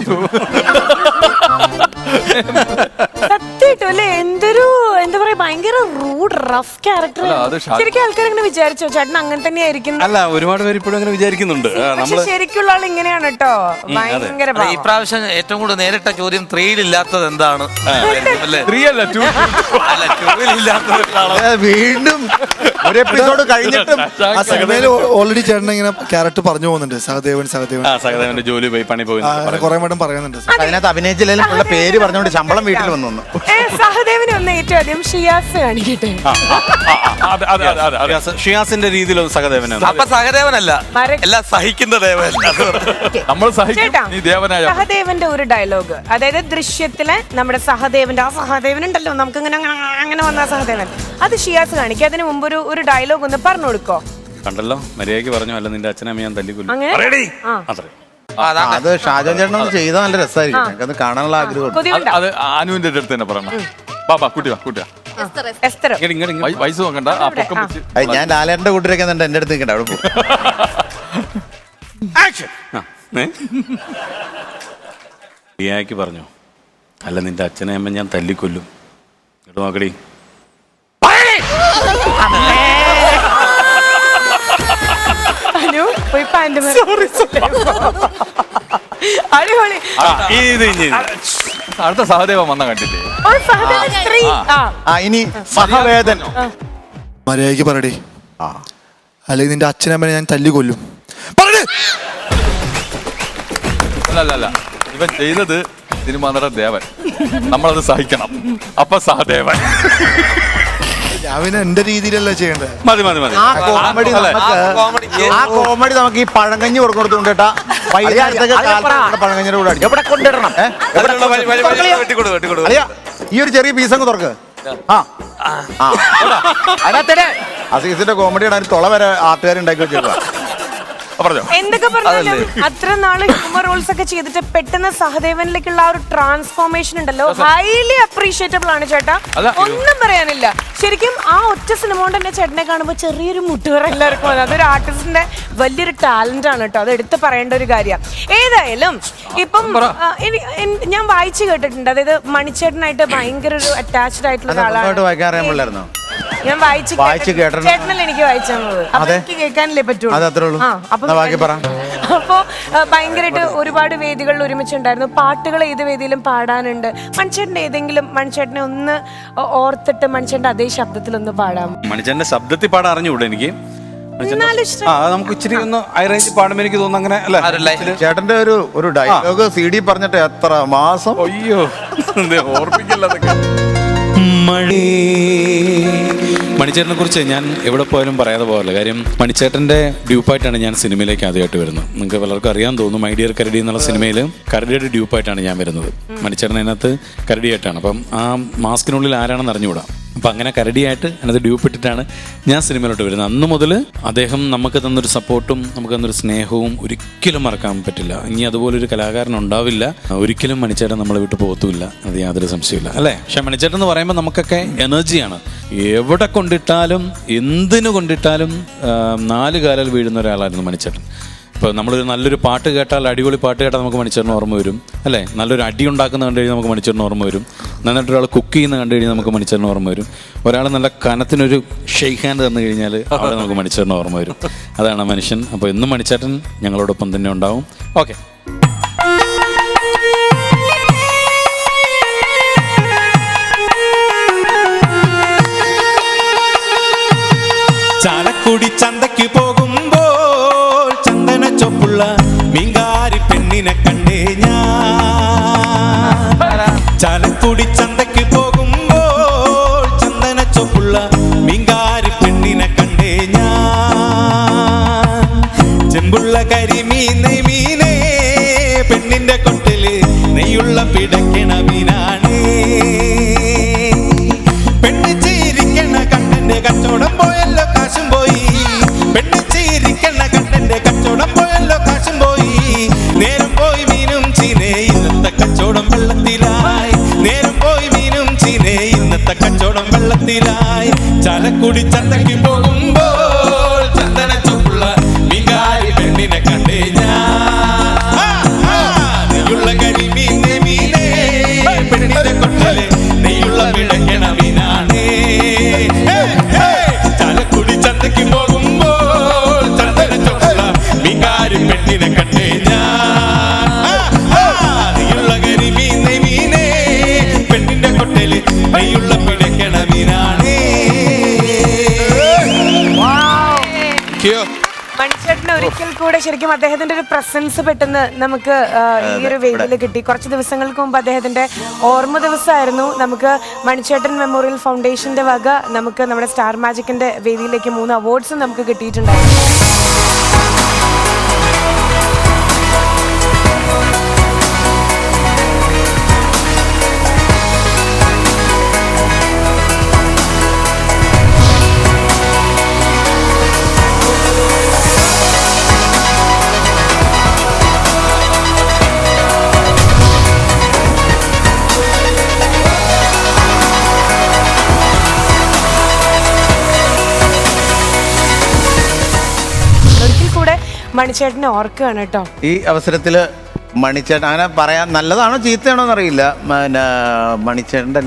സത്യമായിട്ടും അല്ലേ, എന്തൊരു എന്താ പറയാ, ഭയങ്കര റൂഡ് റഫ് ക്യാരക്ടർ. ശരിക്കും ആൾക്കാർ അങ്ങനെ വിചാരിച്ചോ ചേട്ടൻ അങ്ങനെ തന്നെയായിരിക്കും? അല്ല, ഒരുപാട് പേര് ഇപ്പോഴും അങ്ങനെ വിചാരിക്കുന്നുണ്ട്. പക്ഷെ ശരിക്കുള്ള ആൾ ഇങ്ങനെയാണ് കേട്ടോ, ഭയങ്കര ഈ പ്രാവശ്യം ഏറ്റവും കൂടുതൽ നേരിട്ട ചോദ്യം 3 ഇല്ലാത്തത് എന്താണ്? വീണ്ടും ഒരു എപ്പിസോഡ് കഴിഞ്ഞിട്ടും ആ സിനിമയിൽ ഓൾറെഡി ചേട്ടൻ ഇങ്ങനെ ക്യാരക്ടർ പറഞ്ഞു പോകുന്നുണ്ട്, സഹദേവൻ. സഹദേവന്റെ ജോലി പോയി പണി പോയി കുറെ മടം പറയുന്നുണ്ട്. അതിനകത്ത് അഭിനയിച്ചില്ലെങ്കിലും ഉള്ള പേര് പറഞ്ഞുകൊണ്ട് ശമ്പളം വീട്ടിൽ വന്നു. സഹദേവന് ഒന്ന് ഏറ്റവും ആദ്യം ഷിയാസ് കാണിക്കട്ടെ. ഷിയാസിന്റെ രീതിയിലൊന്നും സഹദേവനാണ്. അപ്പൊ സഹദേവനല്ല, എല്ലാം സഹിക്കുന്ന ദേവൻ. നമ്മൾ സഹദേവന്റെ ഒരു ഡയലോഗ്, അതായത് ദൃശ്യത്തിലെ നമ്മുടെ സഹദേവന്റെ ആ സഹദേവൻ ഉണ്ടല്ലോ, നമുക്ക് ഇങ്ങനെ അങ്ങനെ വന്ന സഹദേവൻ, അത് ഷിയാസ് കാണിക്കുക. അതിന് മുമ്പ് ഒരു ഡയലോഗ് ഒന്ന് പറഞ്ഞു കൊടുക്കോ? കണ്ടല്ലോ, മര്യാദയ്ക്ക് പറഞ്ഞു, അല്ല നിന്റെ അച്ഛനമ്മ ഞാൻ തല്ലിക്കൊല്ലും. അങ്ങനെ അത് ഷാജോൻ ചേട്ടൻ ചെയ്താൽ നല്ല രസമായിരിക്കും, എനിക്കത് കാണാനുള്ള ആഗ്രഹം. അത് അനുവിന്റെ അടുത്ത് തന്നെ പറയണം. ബാബാ കുട്ടിയാ എസ്തർ. വയസ്സ് നോക്കണ്ട, ആ പൊക്കം വെച്ച്. ഞാൻ ലാലേട്ടന്റെ കൂട്ടിരൊക്കെ എന്റെ അടുത്ത് നിൽക്കണ്ട, അവിടെ പോകും. മര്യാദയ്ക്ക് പറഞ്ഞു, അല്ല നിന്റെ അച്ഛനെ അമ്മ ഞാൻ തല്ലിക്കൊല്ലും. കേട്ടോ നോക്കടി. അടിപൊളി. അടുത്ത സഹദേവൻ വന്ന കണ്ടില്ലേ? ഇനി സഹവേദൻ. മര്യാദയ്ക്ക് പറയടേ, അല്ലെങ്കിൽ നിന്റെ അച്ഛനമ്മനെ ഞാൻ തല്ലി കൊല്ലും. അല്ല, ഇവൻ ചെയ്തത് സിനിമാ നടൻ ദേവൻ, നമ്മളത് സഹിക്കണം. അപ്പൊ സഹദേവൻ ഞാൻ എന്റെ രീതിയിലല്ല ചെയ്യേണ്ടത്. മതി. ആ കോമഡി നമുക്ക് ഈ പഴങ്കഞ്ഞി കൊടുത്തോണ്ട് കേട്ടാ, പഴങ്കഞ്ഞിയുടെ കൂടെ എവിടെ കൊണ്ടിടണം. ഈ ഒരു ചെറിയ പീസങ്ങ് തുറക്ക്. അതിനകത്തെ അസീസിന്റെ കോമഡി ഇടാൻ തൊള വരെ ആട്ടുകാരുണ്ടാക്കി വെച്ചേക്കുക. എന്തൊക്കെ പറഞ്ഞാലും അത്ര നാള് ഹ്യൂമർ റോൾസ് ഒക്കെ ചെയ്തിട്ട് പെട്ടെന്ന് സഹദേവനിലേക്കുള്ള ആ ഒരു ട്രാൻസ്ഫോർമേഷൻ ഉണ്ടല്ലോ, ഹൈലി അപ്രീഷിയേറ്റബിൾ ആണ് ചേട്ടാ, ഒന്നും പറയാനില്ല. ശരിക്കും ആ ഒറ്റ സിനിമ കൊണ്ട് തന്നെ ചേട്ടനെ കാണുമ്പോൾ ചെറിയൊരു മുട്ടുകറ എല്ലാവർക്കും വന്നു. അതൊരു ആർട്ടിസ്റ്റിന്റെ വലിയൊരു ടാലന്റ് ആണ് കേട്ടോ, അത് എടുത്ത് പറയേണ്ട ഒരു കാര്യമാണ്. ഏതായാലും ഇപ്പം ഞാൻ വായിച്ചു കേട്ടിട്ടുണ്ട്, അതായത് മണിച്ചേട്ടനായിട്ട് ഭയങ്കര ഒരു അറ്റാച്ച്ഡ് ആയിട്ടുള്ള ഒരാളാണ്. ഞാൻ വായിച്ചു കേട്ടനല്ലേ എനിക്ക് വായിച്ചു തന്നത്, അപ്പൊ എനിക്ക് കേൾക്കാനല്ലേ പറ്റുള്ളൂ. അപ്പോ ഭയങ്കരമായിട്ട് ഒരുപാട് വേദികളിൽ ഒരുമിച്ചുണ്ടായിരുന്നു. പാട്ടുകൾ ഏത് വേദിയിലും പാടാനുണ്ട്. മണിച്ചേട്ടന്റെ ഏതെങ്കിലും മണിച്ചേട്ടനെ ഒന്ന് ഓർത്തിട്ട് മണിച്ചേട്ടന്റെ അതേ ശബ്ദത്തിൽ ഒന്ന് പാടാം. മണിച്ചേട്ടന്റെ ശബ്ദത്തിൽ പാടാൻ അറിഞ്ഞൂടെ എനിക്ക്? നമുക്ക് ഇച്ചിരി ഒന്ന് ഹൈ റേഞ്ച് പാടുമ്പോൾ എനിക്ക് തോന്നുന്നു അങ്ങനെ അല്ലേ? ചേട്ടന്റെ ഒരു ഡയലോഗ് CD പറഞ്ഞിട്ട് എത്ര മാസം. അയ്യോ, ഓർപ്പിക്കല്ലേ. മണിച്ചേട്ടനെ കുറിച്ച് ഞാൻ എവിടെ പോയാലും പറയാതെ പോകല്ല. കാര്യം മണിച്ചേട്ടന്റെ ഡ്യൂപ്പായിട്ടാണ് ഞാൻ സിനിമയിലേക്ക് ആദ്യമായിട്ട് വരുന്നത്. നിങ്ങൾക്ക് പലർക്കും അറിയാൻ തോന്നുന്നു, മൈ ഡിയർ കരടി എന്നുള്ള സിനിമയിൽ കരടിയുടെ ഡ്യൂപ്പായിട്ടാണ് ഞാൻ വരുന്നത്. മണിച്ചേട്ടൻ അതിനകത്ത് കരടിയായിട്ടാണ്. അപ്പം ആ മാസ്കിനുള്ളിൽ ആരാണെന്ന് അറിഞ്ഞുകൂടാ. അപ്പം അങ്ങനെ കരടിയായിട്ട് അതിനകത്ത് ഡ്യൂപ്പിട്ടിട്ടാണ് ഞാൻ സിനിമയിലോട്ട് വരുന്നത്. അന്ന് മുതൽ അദ്ദേഹം നമുക്ക് തന്നൊരു സപ്പോർട്ടും നമുക്ക് തന്നൊരു സ്നേഹവും ഒരിക്കലും മറക്കാൻ പറ്റില്ല. ഇനി അതുപോലൊരു കലാകാരൻ ഉണ്ടാവില്ല. ഒരിക്കലും മണിച്ചേട്ടൻ നമ്മളെ വിട്ട് പോകത്തുമില്ല, അത് യാതൊരു സംശയമില്ല അല്ലേ? പക്ഷെ മണിച്ചേട്ടൻ എന്ന് പറയുമ്പോൾ നമുക്കൊക്കെ എനർജിയാണ്. എവിടെ കൊണ്ടിട്ടാലും എന്തിനു കൊണ്ടിട്ടാലും 4 കാലിൽ വീഴുന്ന ഒരാളായിരുന്നു മണിച്ചേട്ടൻ. ഇപ്പോൾ നമ്മളൊരു നല്ലൊരു പാട്ട് കേട്ടാൽ, അടിപൊളി പാട്ട് കേട്ടാൽ നമുക്ക് മണിച്ചേട്ടന് ഓർമ്മ വരും അല്ലേ? നല്ലൊരു അടി ഉണ്ടാക്കുന്ന കണ്ടു കഴിഞ്ഞാൽ നമുക്ക് മണിച്ചേട്ടന് ഓർമ്മ വരും. നന്നായിട്ടൊരാൾ കുക്ക് ചെയ്യുന്ന കണ്ടു കഴിഞ്ഞാൽ നമുക്ക് മണിച്ചേട്ടന് ഓർമ്മ വരും. ഒരാൾ നല്ല കനത്തിനൊരു ഷെയ്ക്ക് ഹാൻഡ് തന്നു കഴിഞ്ഞാൽ അവിടെ നമുക്ക് മണിച്ചേട്ടന് ഓർമ്മ വരും. അതാണ് മനുഷ്യൻ. അപ്പോൾ എന്നും മണിച്ചേട്ടൻ ഞങ്ങളോടൊപ്പം തന്നെ ഉണ്ടാവും. ഓക്കെ. ചാലക്കുടി ചന്തയ്ക്ക് പോകുമ്പോൾ ചന്ദന ചൊപ്പുള്ള മീങ്കാരി പെണ്ണിനെ കണ്ടേ ഞാൻ. ചാലക്കുടി ചന്തയ്ക്ക് പോകുമ്പോൾ ചന്ദന ചൊപ്പുള്ള മീങ്കാരി പെണ്ണിനെ കണ്ടേ ഞാൻ. ചാലക്കുടി ചന്തയ്ക്ക് പോകുമ്പോൾ ചന്ദന ചൊപ്പുള്ള മീങ്കാരി പെണ്ണിനെ കണ്ടേ ഞാൻ. നെയ്യുള്ള കരിമീൻ മീനേ പെണ്ണിന്റെ കൊട്ടല് നെയ്യുള്ള പിടയ്ക്കണ മീനാണേ. ചാലക്കുടി ചന്തയ്ക്ക് പോകുമ്പോൾ ചന്ദന ചൊപ്പുള്ള മീങ്കാരി പെണ്ണിനെ കണ്ടേ ഞാൻ. നെയ്യുള്ള കരിമീൻ മീനേ പെണ്ണിന്റെ കൊട്ടല് നെയ്യുള്ള പിടയ്ക്കണ മീനാണേ. മണിച്ചേട്ടന് ഒരിക്കൽ കൂടെ ശരിക്കും അദ്ദേഹത്തിന്റെ ഒരു പ്രസൻസ് പെട്ടെന്ന് നമുക്ക് ഈ ഒരു വേദിയിൽ കിട്ടി. കുറച്ച് ദിവസങ്ങൾക്ക് മുമ്പ് അദ്ദേഹത്തിന്റെ ഓർമ്മ ദിവസമായിരുന്നു. നമുക്ക് മണിച്ചേട്ടൻ മെമ്മോറിയൽ ഫൗണ്ടേഷന്റെ വക നമുക്ക് നമ്മുടെ സ്റ്റാർ മാജിക്കിന്റെ വേദിയിലേക്ക് 3 അവാർഡ്സും നമുക്ക് കിട്ടിയിട്ടുണ്ടായിരുന്നു. മണിച്ചേട്ടനെ ഓർക്കുകയാണ് കേട്ടോ. ഈ അവസരത്തിൽ മണിച്ചേട്ടൻ അങ്ങനെ പറയാൻ നല്ലതാണോ ചീത്തയാണോ എന്നറിയില്ല. പിന്നെ മണിച്ചേട്ടൻ്റെ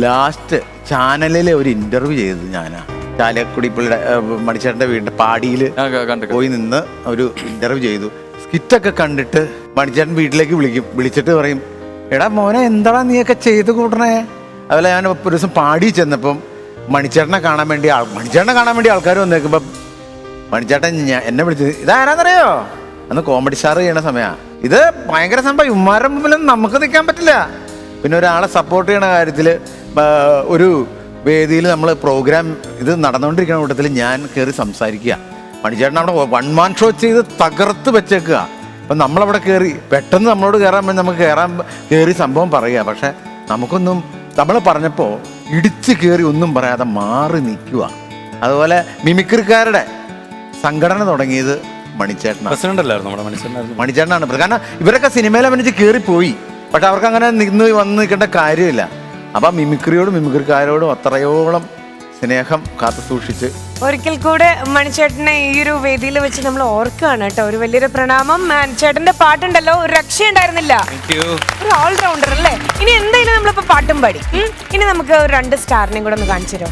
ലാസ്റ്റ് ചാനലിൽ ഒരു ഇന്റർവ്യൂ ചെയ്തത് ഞാനാ. ചാലക്കുടി പുള്ളിയുടെ മണിച്ചേട്ടൻ്റെ വീടിൻ്റെ പാടിയിൽ പോയി നിന്ന് ഒരു ഇന്റർവ്യൂ ചെയ്തു. സ്കിറ്റൊക്കെ കണ്ടിട്ട് മണിച്ചേട്ടൻ വീട്ടിലേക്ക് വിളിച്ചിട്ട് പറയും, എടാ മോനെ എന്താടാ നീയൊക്കെ ചെയ്ത് കൂട്ടണേ. അതുപോലെ ഞാൻ ഒരു ദിവസം പാടി ചെന്നപ്പം മണിച്ചേട്ടനെ കാണാൻ വേണ്ടി ആൾക്കാർ വന്നേക്കുമ്പം മണിച്ചേട്ടൻ എന്നെ വിളിച്ചത് ഇതാരാന്നറിയോ, അന്ന് കോമഡി സ്റ്റാർ ചെയ്യണ സമയമാണ്. ഇത് ഭയങ്കര സംഭവം, ഉമ്മാരുടെ മുമ്പിലൊന്നും നമുക്ക് നിൽക്കാൻ പറ്റില്ല. പിന്നെ ഒരാളെ സപ്പോർട്ട് ചെയ്യണ കാര്യത്തിൽ ഒരു വേദിയിൽ നമ്മൾ പ്രോഗ്രാം ഇത് നടന്നുകൊണ്ടിരിക്കുന്ന കൂട്ടത്തിൽ ഞാൻ കയറി സംസാരിക്കുക. മണിച്ചേട്ടൻ അവിടെ 1 man ഷോ ചെയ്ത് തകർത്ത് വെച്ചേക്കുക. അപ്പം നമ്മളവിടെ കയറി പെട്ടെന്ന് നമ്മളോട് കയറാൻ വേണ്ടി നമുക്ക് കയറി സംഭവം പറയുക. പക്ഷെ നമുക്കൊന്നും നമ്മൾ പറഞ്ഞപ്പോൾ ഇടിച്ച് കയറി ഒന്നും പറയാതെ മാറി നിൽക്കുക. അതുപോലെ മിമിക്രിക്കാരുടെ സംഘടന തുടങ്ങിയത് മണിച്ചേട്ടനാണ്. കാരണം ഇവരൊക്കെ സിനിമയിൽ അഭിനയിച്ച് കയറിപ്പോയി, പക്ഷെ അവർക്ക് അങ്ങനെ വന്ന് നിൽക്കേണ്ട കാര്യമില്ല. അപ്പം മിമിക്രിക്കാരോടും അത്രയോളം സ്നേഹം കാത്തു സൂക്ഷിച്ച് ഒരിക്കൽ കൂടെ മണിച്ചേട്ടനെ ഈ ഒരു വേദിയിൽ വെച്ച് നമ്മൾ ഓർക്കുകയാണ് കേട്ടോ. ഒരു വലിയൊരു പ്രണാമം. മണിച്ചേട്ടന്റെ പാട്ടുണ്ടല്ലോ, ഒരു രക്ഷയുണ്ടായിരുന്നില്ല, ഒരു ഓൾറൗണ്ടർ അല്ലേ. ഇനി എന്തായാലും നമ്മളിപ്പോ പാട്ടും പാടി. ഇനി നമുക്ക് ഒരു 2 സ്റ്റാറിനെയും കൂടെ ഒന്ന് കാണിച്ചു തരോ?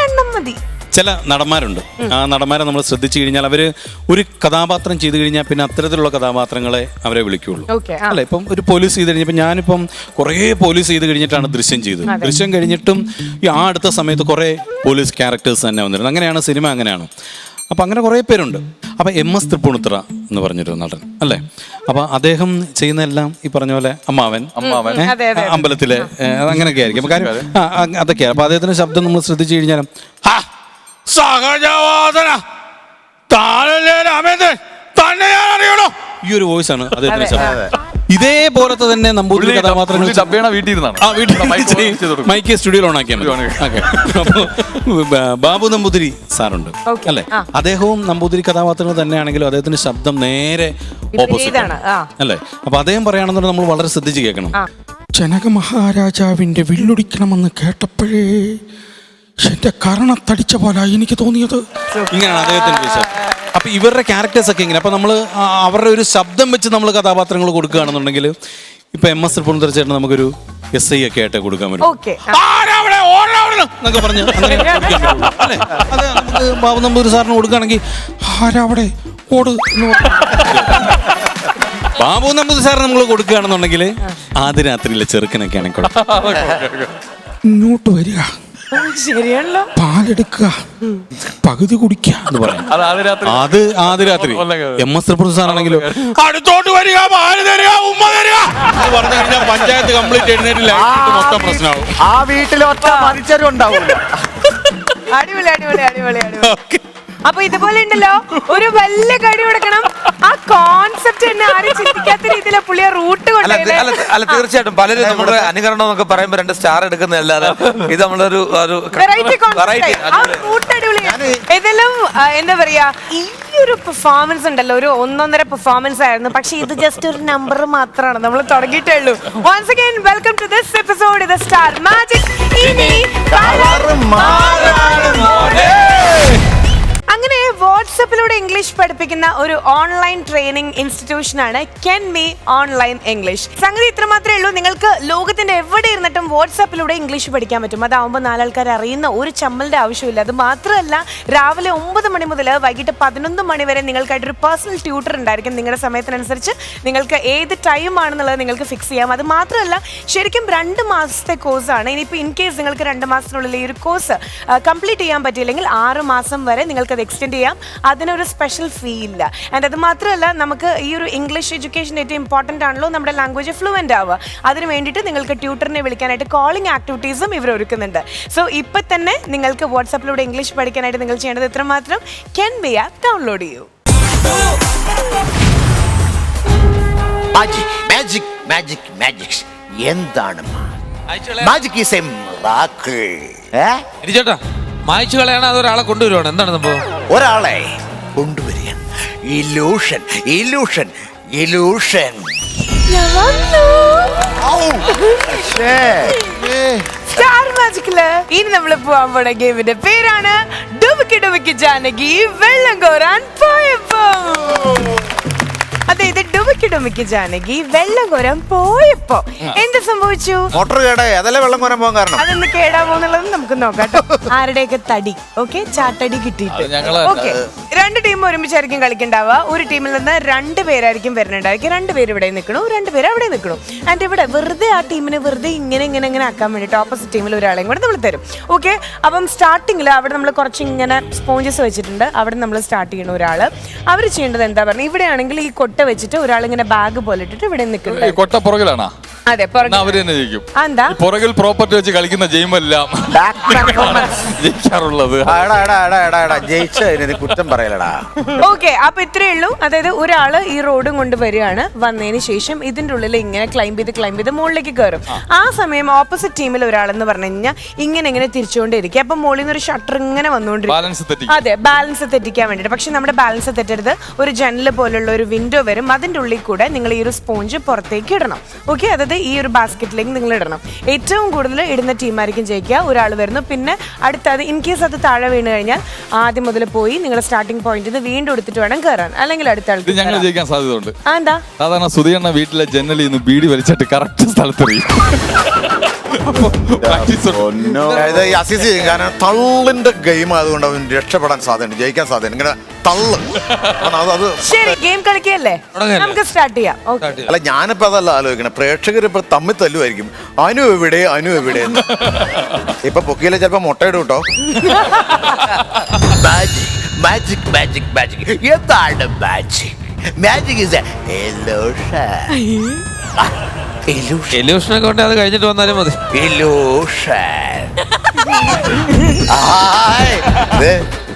2 മതി. ചില നടന്മാരുണ്ട്, ആ നടന്മാരെ നമ്മൾ ശ്രദ്ധിച്ചു കഴിഞ്ഞാൽ അവര് ഒരു കഥാപാത്രം ചെയ്തു കഴിഞ്ഞാൽ പിന്നെ അത്തരത്തിലുള്ള കഥാപാത്രങ്ങളെ അവരെ വിളിക്കുള്ളൂ. അല്ല, ഇപ്പം ഒരു പോലീസ് ചെയ്ത് കഴിഞ്ഞപ്പോൾ ഞാനിപ്പം കുറേ പോലീസ് ചെയ്ത് കഴിഞ്ഞിട്ടാണ് ദൃശ്യം ചെയ്തത്. ദൃശ്യം കഴിഞ്ഞിട്ടും ഈ അടുത്ത സമയത്ത് കുറേ പോലീസ് ക്യാരക്ടേഴ്സ് തന്നെ വന്നിരുന്നു. അങ്ങനെയാണ് സിനിമ, അങ്ങനെയാണ്. അപ്പം അങ്ങനെ കുറേ പേരുണ്ട്. അപ്പം MS തൃപ്പൂണിത്തുറ എന്ന് പറഞ്ഞൊരു നടൻ അല്ലേ. അപ്പം അദ്ദേഹം ചെയ്യുന്നതെല്ലാം ഈ പറഞ്ഞ പോലെ അമ്മാവൻ അമ്പലത്തിലെ അങ്ങനെയൊക്കെ ആയിരിക്കും കാര്യം. അതൊക്കെയാണ്. അപ്പം അദ്ദേഹത്തിൻ്റെ ശബ്ദം നമ്മൾ ശ്രദ്ധിച്ചു കഴിഞ്ഞാലും സഹജവാദന താനല്ലേ രാമേന്ദ്രൻ, തന്നെ ഞാൻ അറിയണോ, ഈ ഒരു വോയിസ് ആണ് അദ്ദേഹത്തിന്റെ ശബ്ദം. ഇതേപോലത്തെ തന്നെ നമ്പൂതിരി കഥാപാത്രങ്ങൾ മൈക്ക് സ്റ്റുഡിയോയിൽ ഓണാക്കിയാൽ മതി. അപ്പോൾ ബാബു നമ്പൂതിരി സാറുണ്ട് അല്ലേ, അദ്ദേഹവും നമ്പൂതിരി കഥാപാത്രങ്ങൾ തന്നെയാണെങ്കിലും അദ്ദേഹത്തിന്റെ ശബ്ദം നേരെ ഓപ്പോസിറ്റ് ആണ് അല്ലേ. അപ്പൊ അദ്ദേഹം പറയുകയാണെന്നുണ്ടെങ്കിൽ നമ്മൾ വളരെ ശ്രദ്ധിച്ച് കേൾക്കണം. ജനക മഹാരാജാവിന്റെ വില്ലൊടിക്കണമെന്ന് കേട്ടപ്പോഴേ എന്റെ കരണത്തടിച്ച പോലെ എനിക്ക് തോന്നിയത്. ഇങ്ങനെയാണ് അദ്ദേഹത്തിന്റെ ശബ്ദം. അപ്പൊ ഇവരുടെ ക്യാരക്ടേഴ്സ് ഒക്കെ ഇങ്ങനെ. അപ്പൊ നമ്മൾ അവരുടെ ഒരു ശബ്ദം വെച്ച് നമ്മൾ കഥാപാത്രങ്ങൾ കൊടുക്കുകയാണെന്നുണ്ടെങ്കിൽ ഇപ്പൊ MS തൃപ്പൂണിത്തുറ ചേട്ടൻ നമുക്കൊരു SI ഒക്കെ ആയിട്ട് കൊടുക്കാൻ പറ്റും എന്നൊക്കെ പറഞ്ഞ് അല്ലേ. അത് നമുക്ക് ബാബു നമ്പൂതിരി സാറിന് കൊടുക്കുകയാണെങ്കിൽ ആരവിടെ ഓട് എന്ന് പറഞ്ഞു ബാബു നമ്പൂതിരി സാറിന് നമ്മൾ കൊടുക്കുകയാണെന്നുണ്ടെങ്കിൽ ആദ്യ രാത്രിയിലെ ചെറുക്കനൊക്കെ ആണെങ്കിൽ ഇങ്ങോട്ട് വരിക, ശരിയാണല്ലോ, പാലെടുക്കുക, പകുതി കുടിക്കുക എന്ന് പറയാം. അത് ആദ്യ രാത്രി. MS തൃപ്പൂണിത്തുറ സാറാണെങ്കിലും അടുത്തോട്ട് വരിക, പാല് തരിക, ഉമ്മ തരിക എന്ന് പറഞ്ഞു കഴിഞ്ഞാൽ പഞ്ചായത്ത് കംപ്ലീറ്റ് എഴുന്നേറ്റില്ല, മൊത്തം പ്രശ്നമാവും. ആ വീട്ടിൽ ഒറ്റ മരിച്ചവരും ഉണ്ടാവും. അടിപൊളി അടിപൊളി അടിപൊളി അടിപൊളി. അപ്പൊ ഇതുപോലെ ഉണ്ടല്ലോ, ഒരു വലിയ കടി കൊടുക്കണം. ആ കോൺസെപ്റ്റ് തന്നെ ആരും ചിന്തിക്കാത്ത രീതിയിലെ പുള്ളിയെ റൂട്ട് അല്ല അല്ല തീർച്ചയായിട്ടും പലരും നമ്മുടെ അനുകരണം എന്നൊക്കെ പറയുമ്പോൾ 2 സ്റ്റാർ എടുക്കുന്നതല്ലാതെ ഇത് നമ്മളൊരു വെറൈറ്റി റൂട്ട് അടിപൊളിയാണ്. ഏതെല്ലാം എന്താ പറയാ, ഈ ഒരു പെർഫോമൻസ് ഉണ്ടല്ലോ, ഒരു 1.5 പെർഫോമൻസ് ആയിരുന്നു. പക്ഷെ ഇത് ജസ്റ്റ് ഒരു നമ്പർ മാത്രമാണ്, നമ്മൾ തുടങ്ങിയിട്ടേ ഉള്ളൂ. Once again welcome to this episode the Star Magic. അങ്ങനെ വാട്സപ്പിലൂടെ ഇംഗ്ലീഷ് പഠിപ്പിക്കുന്ന ഒരു ഓൺലൈൻ ട്രെയിനിങ് ഇൻസ്റ്റിറ്റ്യൂഷനാണ് കെൻ മീ ഓൺലൈൻ ഇംഗ്ലീഷ്. സംഗതി ഇത്ര മാത്രമേ ഉള്ളൂ, നിങ്ങൾക്ക് ലോകത്തിന്റെ എവിടെ ഇരുന്നിട്ടും വാട്സപ്പിലൂടെ ഇംഗ്ലീഷ് പഠിക്കാൻ പറ്റും. അതാവുമ്പോൾ 4 ആൾക്കാർ അറിയുന്ന ഒരു ചമ്മലിന്റെ ആവശ്യമില്ല. അത് മാത്രമല്ല, രാവിലെ 9 മണി മുതൽ വൈകിട്ട് 11 മണി വരെ നിങ്ങൾക്കായിട്ടൊരു പേഴ്സണൽ ട്യൂട്ടർ ഉണ്ടായിരിക്കും. നിങ്ങളുടെ സമയത്തിനനുസരിച്ച് നിങ്ങൾക്ക് ഏത് ടൈം ആണെന്നുള്ളത് നിങ്ങൾക്ക് ഫിക്സ് ചെയ്യാം. അത് മാത്രമല്ല, ശരിക്കും 2 മാസത്തെ കോഴ്സാണ്. ഇനിയിപ്പോൾ ഇൻ കേസ് നിങ്ങൾക്ക് 2 മാസത്തിനുള്ളിൽ ഈ ഒരു കോഴ്സ് കംപ്ലീറ്റ് ചെയ്യാൻ പറ്റിയില്ലെങ്കിൽ 6 മാസം വരെ നിങ്ങൾക്കത് എക്സ്റ്റെൻഡ് ചെയ്യാം. അതിനൊരു സ്പെഷ്യൽ ഫീ ഇല്ല. ആൻഡ് അത് മാത്രമല്ല, നമുക്ക് ഈ ഒരു ഇംഗ്ലീഷ് എഡ്യൂക്കേഷൻ ഏറ്റവും ഇമ്പോർട്ടൻ്റ് ആണല്ലോ, നമ്മുടെ ലാംഗ്വേജ് ഫ്ലുവൻ്റ് ആവുക. അതിന് വേണ്ടിയിട്ട് നിങ്ങൾക്ക് ട്യൂട്ടറിനെ വിളിക്കാനായിട്ട് കോളിംഗ് ആക്ടിവിറ്റീസും ഇവർ ഒരുക്കുന്നുണ്ട്. സോ ഇപ്പം തന്നെ നിങ്ങൾക്ക് വാട്സാപ്പിലൂടെ ഇംഗ്ലീഷ് പഠിക്കാനായിട്ട് നിങ്ങൾ ചെയ്യേണ്ടത് ഇത്രമാത്രം, കെൻ ബി ആപ്പ് ഡൗൺലോഡ് ചെയ്യൂ. എന്താണ് മാജിക് ഈസ് എ മിറാക്കിൾ. ചേട്ടാ മായ്ച്ചു കളയാണ്, അതൊരാളെ കൊണ്ടുവരുവാണ്. എന്താണ് സംഭവം? ഒരാളെ കൊണ്ടുവരിക. Illusion illusion illusion. സ്റ്റാർ മാജിക്കില് ഇനി നമ്മൾ പോകാൻ പോണ ഗെയിമിന്റെ പേരാണ് ഡുബുക്കി ഡുബുക്കി ജാനകി വെള്ളം കോരാൻ പോയപ്പോ. അതെ, ഇത് ഡുബുക്കി ഡുബുക്കി ജാനകി വെള്ളം കോരാൻ പോയപ്പോ എന്ത് സംഭവിച്ചു? മോട്ടോർ കേടായി, അതല്ലേ വെള്ളം കോരാൻ പോകാൻ കാരണം. അതൊന്ന് കേടാവോന്നുള്ളത് നമുക്ക് നോക്കാട്ടോ. ആരുടെയൊക്കെ തടി ഓക്കെ ചാട്ടടി കിട്ടിയിട്ട്. ഓക്കെ, 2 ടീം ഒരുമിച്ചായിരിക്കും കളിക്കണ്ടാവുക. ഒരു ടീമിൽ നിന്ന് 2 പേരായിരിക്കും വരുന്നുണ്ടായിരിക്കും. 2 പേര് ഇവിടെ നിൽക്കണു, 2 പേര് അവിടെ നിൽക്കണു. ആൻഡ് ഇവിടെ വെറുതെ ആ ടീമിന് വെറുതെ ഇങ്ങനെ ആക്കാൻ വേണ്ടിയിട്ട് ഓപ്പോസിറ്റ് ടീമിൽ ഒരാളെയും കൂടെ നമ്മൾ തരും. ഓക്കെ, അപ്പം സ്റ്റാർട്ടിങ്ങിൽ അവിടെ നമ്മൾ കുറച്ച് ഇങ്ങനെ സ്പോഞ്ചസ് വെച്ചിട്ടുണ്ട്. അവിടെ നമ്മൾ സ്റ്റാർട്ട് ചെയ്യണ ഒരാള്. അവർ ചെയ്യേണ്ടത് എന്താ പറഞ്ഞാൽ, ഇവിടെ ആണെങ്കിൽ ഈ കൊട്ട വെച്ചിട്ട് ഒരാളിങ്ങനെ ബാഗ് പോലെ ഇട്ടിട്ട് ഇവിടെ നിൽക്കുന്നുണ്ട്. കൊട്ട പുറകിലാണോ? അതെ, എന്താ പുറകിൽ പ്രോപ്പർട്ടി വെച്ച് കളിക്കുന്ന ഗെയിമെല്ലാം ജയിക്കാറുള്ളത്. കുറ്റം പറയലടാ. ഓക്കെ, അപ്പൊ ഇത്രയേ ഉള്ളൂ. അതായത് ഒരാള് ഈ റോഡും കൊണ്ട് വരികയാണ്. വന്നതിന് ശേഷം ഇതിന്റെ ഉള്ളിൽ ഇങ്ങനെ ക്ലൈംബ് ചെയ്ത് മുകളിലേക്ക് കയറും. ആ സമയം ഓപ്പോസിറ്റ് ടീമിൽ ഒരാളെന്ന് പറഞ്ഞു കഴിഞ്ഞാൽ ഇങ്ങനെ തിരിച്ചുകൊണ്ടിരിക്കുക. അപ്പൊ മുകളിൽ നിന്ന് ഒരു ഷട്ടർ ഇങ്ങനെ വന്നുകൊണ്ടിരിക്കും. അതെ, ബാലൻസ് തെറ്റിക്കാൻ വേണ്ടിയിട്ട്. പക്ഷെ നമ്മുടെ ബാലൻസ് തെറ്റരുത്. ഒരു ജനൽ പോലുള്ള ഒരു വിൻഡോ വരും. അതിന്റെ ഉള്ളിൽ കൂടെ നിങ്ങൾ ഈ ഒരു സ്പോഞ്ച് പുറത്തേക്ക് ഇടണം. ഓക്കെ, അതായത് ഈ ഒരു ബാസ്ക്കറ്റിലേക്ക് നിങ്ങൾ ഇടണം. ഏറ്റവും കൂടുതൽ ഇടുന്ന ടീമായിരിക്കും ജയിക്കുക. ഒരാൾ വരുന്നു. പിന്നെ അടുത്തത് ഇൻ കേസ് അത് താഴെ വീണ് കഴിഞ്ഞാൽ ആദ്യം മുതൽ പോയി നിങ്ങളുടെ സ്റ്റാർട്ടിംഗ് പോയിന്റ് വീണ്ടും എടുത്തിട്ട് വേണം കയറാൻ. അല്ലെങ്കിൽ അടുത്ത ആൾക്ക് ഞങ്ങൾ ജയിക്കാൻ സാധ്യതയുണ്ട്. എന്താ? സാധാരണ സുധിയണ്ണ വീട്ടിലെ ജനലിൽ നിന്ന് ബീഡി വലിച്ചിട്ട് കറക്റ്റ് സ്ഥലത്തെറിയും. തള്ളിന്റെ ഗെയിം ആയതുകൊണ്ട് അവൻ രക്ഷപ്പെടാൻ സാധ്യത, ജയിക്കാൻ സാധ്യത. ഇങ്ങനെ തള്ളു. ശരി, ഗെയിം കളിക്കല്ലേ, നമുക്ക് സ്റ്റാർട്ട് ചെയ്യാം. അല്ല, ഞാനിപ്പോ അതല്ല ആലോചിക്കണേ, പ്രേക്ഷകർ ഇപ്പൊ തമ്മിൽ തല്ലുമായിരിക്കും. അനു എവിടെ ഇപ്പൊ പൊക്കിയിലെ ചിലപ്പോ മുട്ടയിടും കേട്ടോ. മാജിക് മാജിക് മാജിക് എന്താണ് മാജിക്? മാജിക് ഈസ് ഇലൂഷനൊക്കെ ഉണ്ട്, അത് കഴിഞ്ഞിട്ട് വന്നാലും മതി.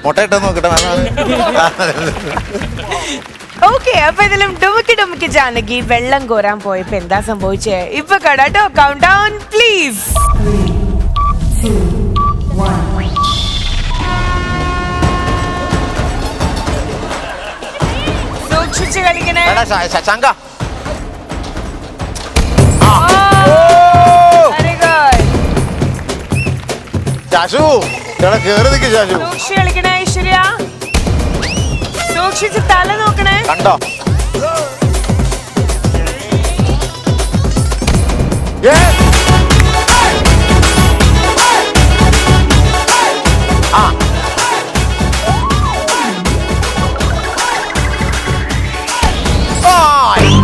മുട്ടയിട്ടോ നോക്കട്ടെ. ഓക്കെ, അപ്പൊ ഇതിലും ഡുമുക്കി ജാനകി വെള്ളം കോരാൻ പോയപ്പോ എന്താ സംഭവിച്ചേ ഇപ്പൊ കേട്ടോ. Count down please. സൂക്ഷിച്ച് കളിക്കണേ. ശശാങ്ക, ശാശു കേറി നിൽക്ക്. ശാശു സൂക്ഷിച്ച് കളിക്കണേ. ഐശ്വര്യ സൂക്ഷിച്ച് തല നോക്കണേ. കണ്ടോ?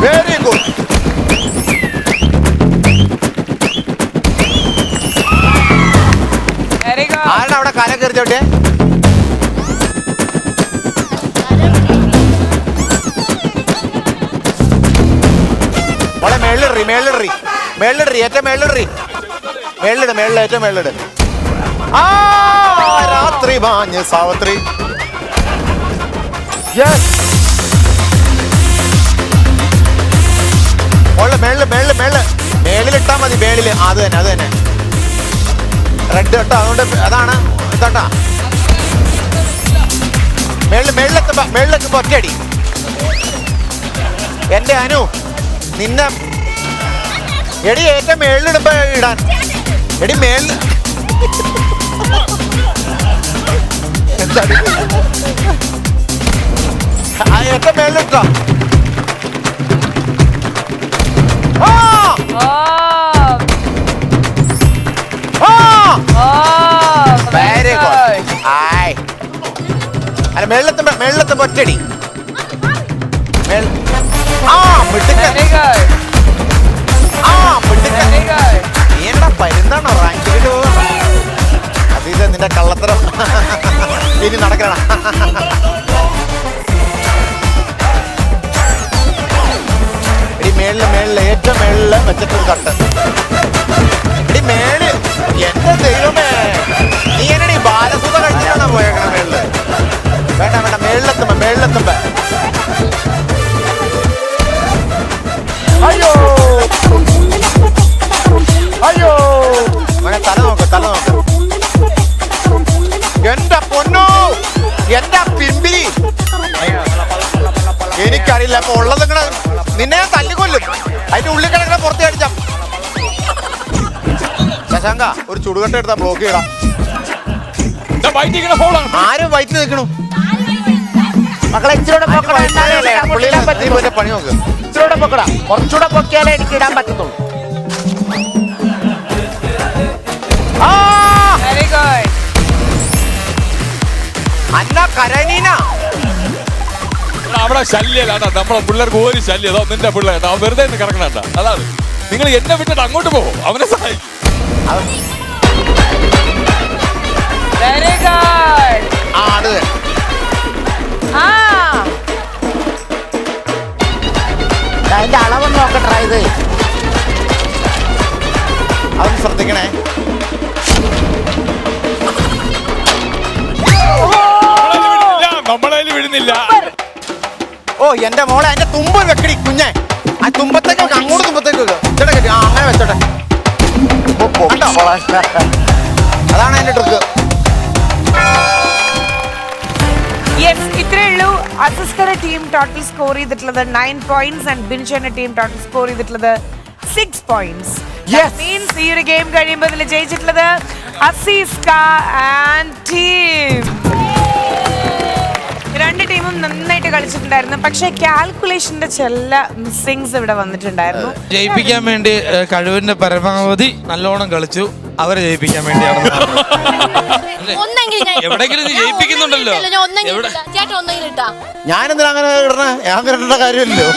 Very good. ആരാണ് അവിടെ കര കയറി ചോട്ടെ? മോളെ മേളിലിടറി ഏറ്റവും മേളിലിട്. ആ രാത്രി മാഞ്ഞ് സാവത്രി. മേളിലിട്ടാ മതി, മേളില്. അത് തന്നെ റെഡ് കേട്ടോ, അതുകൊണ്ട് അതാണ് കേട്ടാ. മേളിലെത്തുമ്പോ ഒറ്റയടി. എന്റെ അനു നിന്നെ എടി ഏറ്റവും മേളിലിടുമ്പോ ഇടാൻ. എടി മേളിൽ ഏറ്റവും മേളിലിട്ടോ. Very good. അല്ല മേളിലെത്തുമ്പോ ഒറ്റടി. നീണ്ട പരുന്നാണോ റാങ്കിലോ? അതീത് നിന്റെ കള്ളത്തരം ഇനി നടക്കണം. ഇടി മേളില് ഏറ്റവും മേളില് വെച്ചിട്ടൊരു തട്ട്. ഇടി മേള്. എന്റെ ദൈവമേ, നീ എന്നീ ബാലസുത കഴിച്ചിട്ടാണോ പോയേക്കണ മേളില്? വേണ്ട മേളിലെത്തുമ്പോ അയ്യോ തല നോക്ക്. എന്റെ പൊന്നോ, എന്റെ പിമ്പിരി. എനിക്കറിയില്ല അപ്പൊ ഉള്ളത് നിന്നെ ഞാൻ തല്ലിക്കൊല്ലും. അതിന്റെ ഉള്ളിൽ കിടക്കണ പുറത്ത് അടിച്ച ശശാങ്ക ഒരു ചുടുകട്ട എടുത്താ ബ്ലോക്ക് ചെയ്യടാ. ആരും വയറ്റിൽ നിൽക്കണു മക്കളെ. ഇച്ചിരൂടെ പണി നോക്ക്. ഇച്ചിരൂടെ പൊക്കടാ, കുറച്ചുകൂടെ പൊക്കിയാലേ എനിക്ക് ഇടാൻ പറ്റത്തുള്ളൂ. അന്ന കരണീന അവിടെ ശല്യല്ല, നമ്മളെ പിള്ളേർക്ക് ഒരു ശല്യം. നിന്റെ പിള്ളേർ വെറുതെ കിടക്കണ. അതാണ് നിങ്ങൾ എന്നെ വിട്ടിട്ട് അങ്ങോട്ട് പോകും, അവനെ സഹായിക്കും. അതിന്റെ അളവൊന്നും നോക്കട്ടെ. ഇത് അതൊന്ന് ശ്രദ്ധിക്കണേ. നമ്മളതിൽ വിടുന്നില്ല. ഓ എന്റെ മോളെ, അതിന്റെ തുമ്പ് വെക്കടി കുഞ്ഞെ. ആ തുമ്പത്തേക്ക് അങ്ങോട്ട് തുമ്പത്തേക്ക് വെക്കുക. അങ്ങനെ വെച്ചോട്ടെ. അതാണ് അതിന്റെ ട്രിക്ക്. യെസ്, ഇത്രേ ഉള്ളൂ. അസിസ്കയുടെ ടീം ടോട്ടൽ സ്കോർ ചെയ്തിട്ടുള്ളത് 9 പോയിന്റ്സ് ആൻഡ് ബിൻഷയുടെ ടീം ടോട്ടൽ സ്കോർ ചെയ്തിട്ടുള്ളത് 6 പോയിന്റ്സ്. മീൻസ് ഈ ഒരു ഗെയിം കഴിയുമ്പോൾ ഇതിൽ ജയിച്ചിട്ടുള്ളത് അസീസ്ക ആൻഡ് ടീം. രണ്ട് ടീമും നന്നായിട്ട് കളിച്ചിട്ടുണ്ടായിരുന്നു. പക്ഷെ കാൽക്കുലേഷന്റെ ചില മിസ്സിങ്സ് ഇവിടെ വന്നിട്ടുണ്ടായിരുന്നു. ജയിപ്പിക്കാൻ വേണ്ടി കഴിവിന്റെ പരമാവധി നല്ലോണം കളിച്ചു. അവരെ ജയിപ്പിക്കാൻ വേണ്ടിയാണ്. എവിടെങ്കിലും നീ ജയിപ്പിക്കുന്നുണ്ടല്ലോ. ഞാനെന്തിനാ അങ്ങനെ ഇടണേ? ഞാൻ ഇടേണ്ട കാര്യമല്ലോ.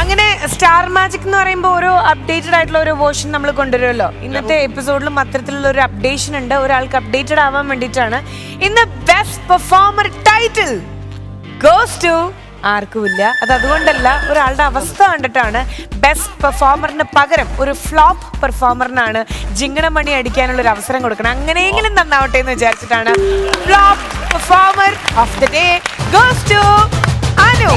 അങ്ങനെ സ്റ്റാർ മാജിക് എന്ന് പറയുമ്പോൾ ഓരോ അപ്ഡേറ്റഡ് ആയിട്ടുള്ള ഒരു വേർഷൻ നമ്മൾ കൊണ്ടുവരുമല്ലോ. ഇന്നത്തെ എപ്പിസോഡിലും അത്തരത്തിലുള്ള ഒരു അപ്ഡേഷൻ ഉണ്ട്. ഒരാൾക്ക് അപ്ഡേറ്റഡ് ആവാൻ വേണ്ടിയിട്ടാണ്. ഇന്ന് best performer title goes to ആർക്കുമില്ല. അത് അതുകൊണ്ടല്ല, ഒരാളുടെ അവസ്ഥ കണ്ടിട്ടാണ്. ബെസ്റ്റ് പെർഫോമറിന് പകരം ഒരു ഫ്ലോപ്പ് പെർഫോമറിനാണ് ജിങ്കണമണി അടിക്കാനുള്ള ഒരു അവസരം കൊടുക്കണം. അങ്ങനെയെങ്കിലും നന്നാവട്ടെ എന്ന് വിചാരിച്ചിട്ടാണ് flop performer of the day goes to Anu.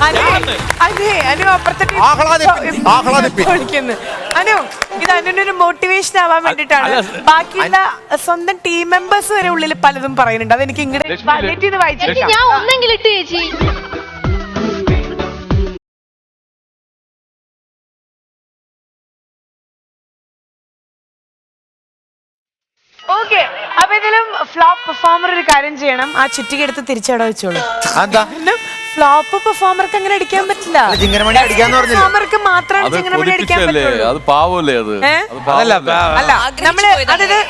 Anu അപ്പുറത്തെ അനു, ഇത് അനുവിനൊരു മോട്ടിവേഷൻ ആവാൻ വേണ്ടിട്ടാണ്. ബാക്കിയുള്ള സ്വന്തം ടീം മെമ്പേഴ്സ് വരെ ഉള്ളിൽ പലതും പറയുന്നുണ്ട്. അതെനിക്ക് ഇങ്ങനെ വായിച്ചു. ഞാൻ ഒന്നെങ്കിലും ഇട്ട് ചേച്ചി. ഓക്കെ, അപ്പൊ ഇതിലും ഫ്ലോപ്പ് പെർഫോമർ ഒരു കാര്യം ചെയ്യണം. ആ ചുറ്റിക എടുത്ത് തിരിച്ചട വെച്ചോളൂ. ഫ്ലോപ്പ് പെർഫോമർക്ക് അങ്ങനെ അടിക്കാൻ പറ്റില്ല. പെർഫോമർക്ക് മാത്രമാണ് ജിങ്കണമണി അടിക്കാൻ പറ്റുള്ളൂ. അത് പാവല്ലേ? അല്ല,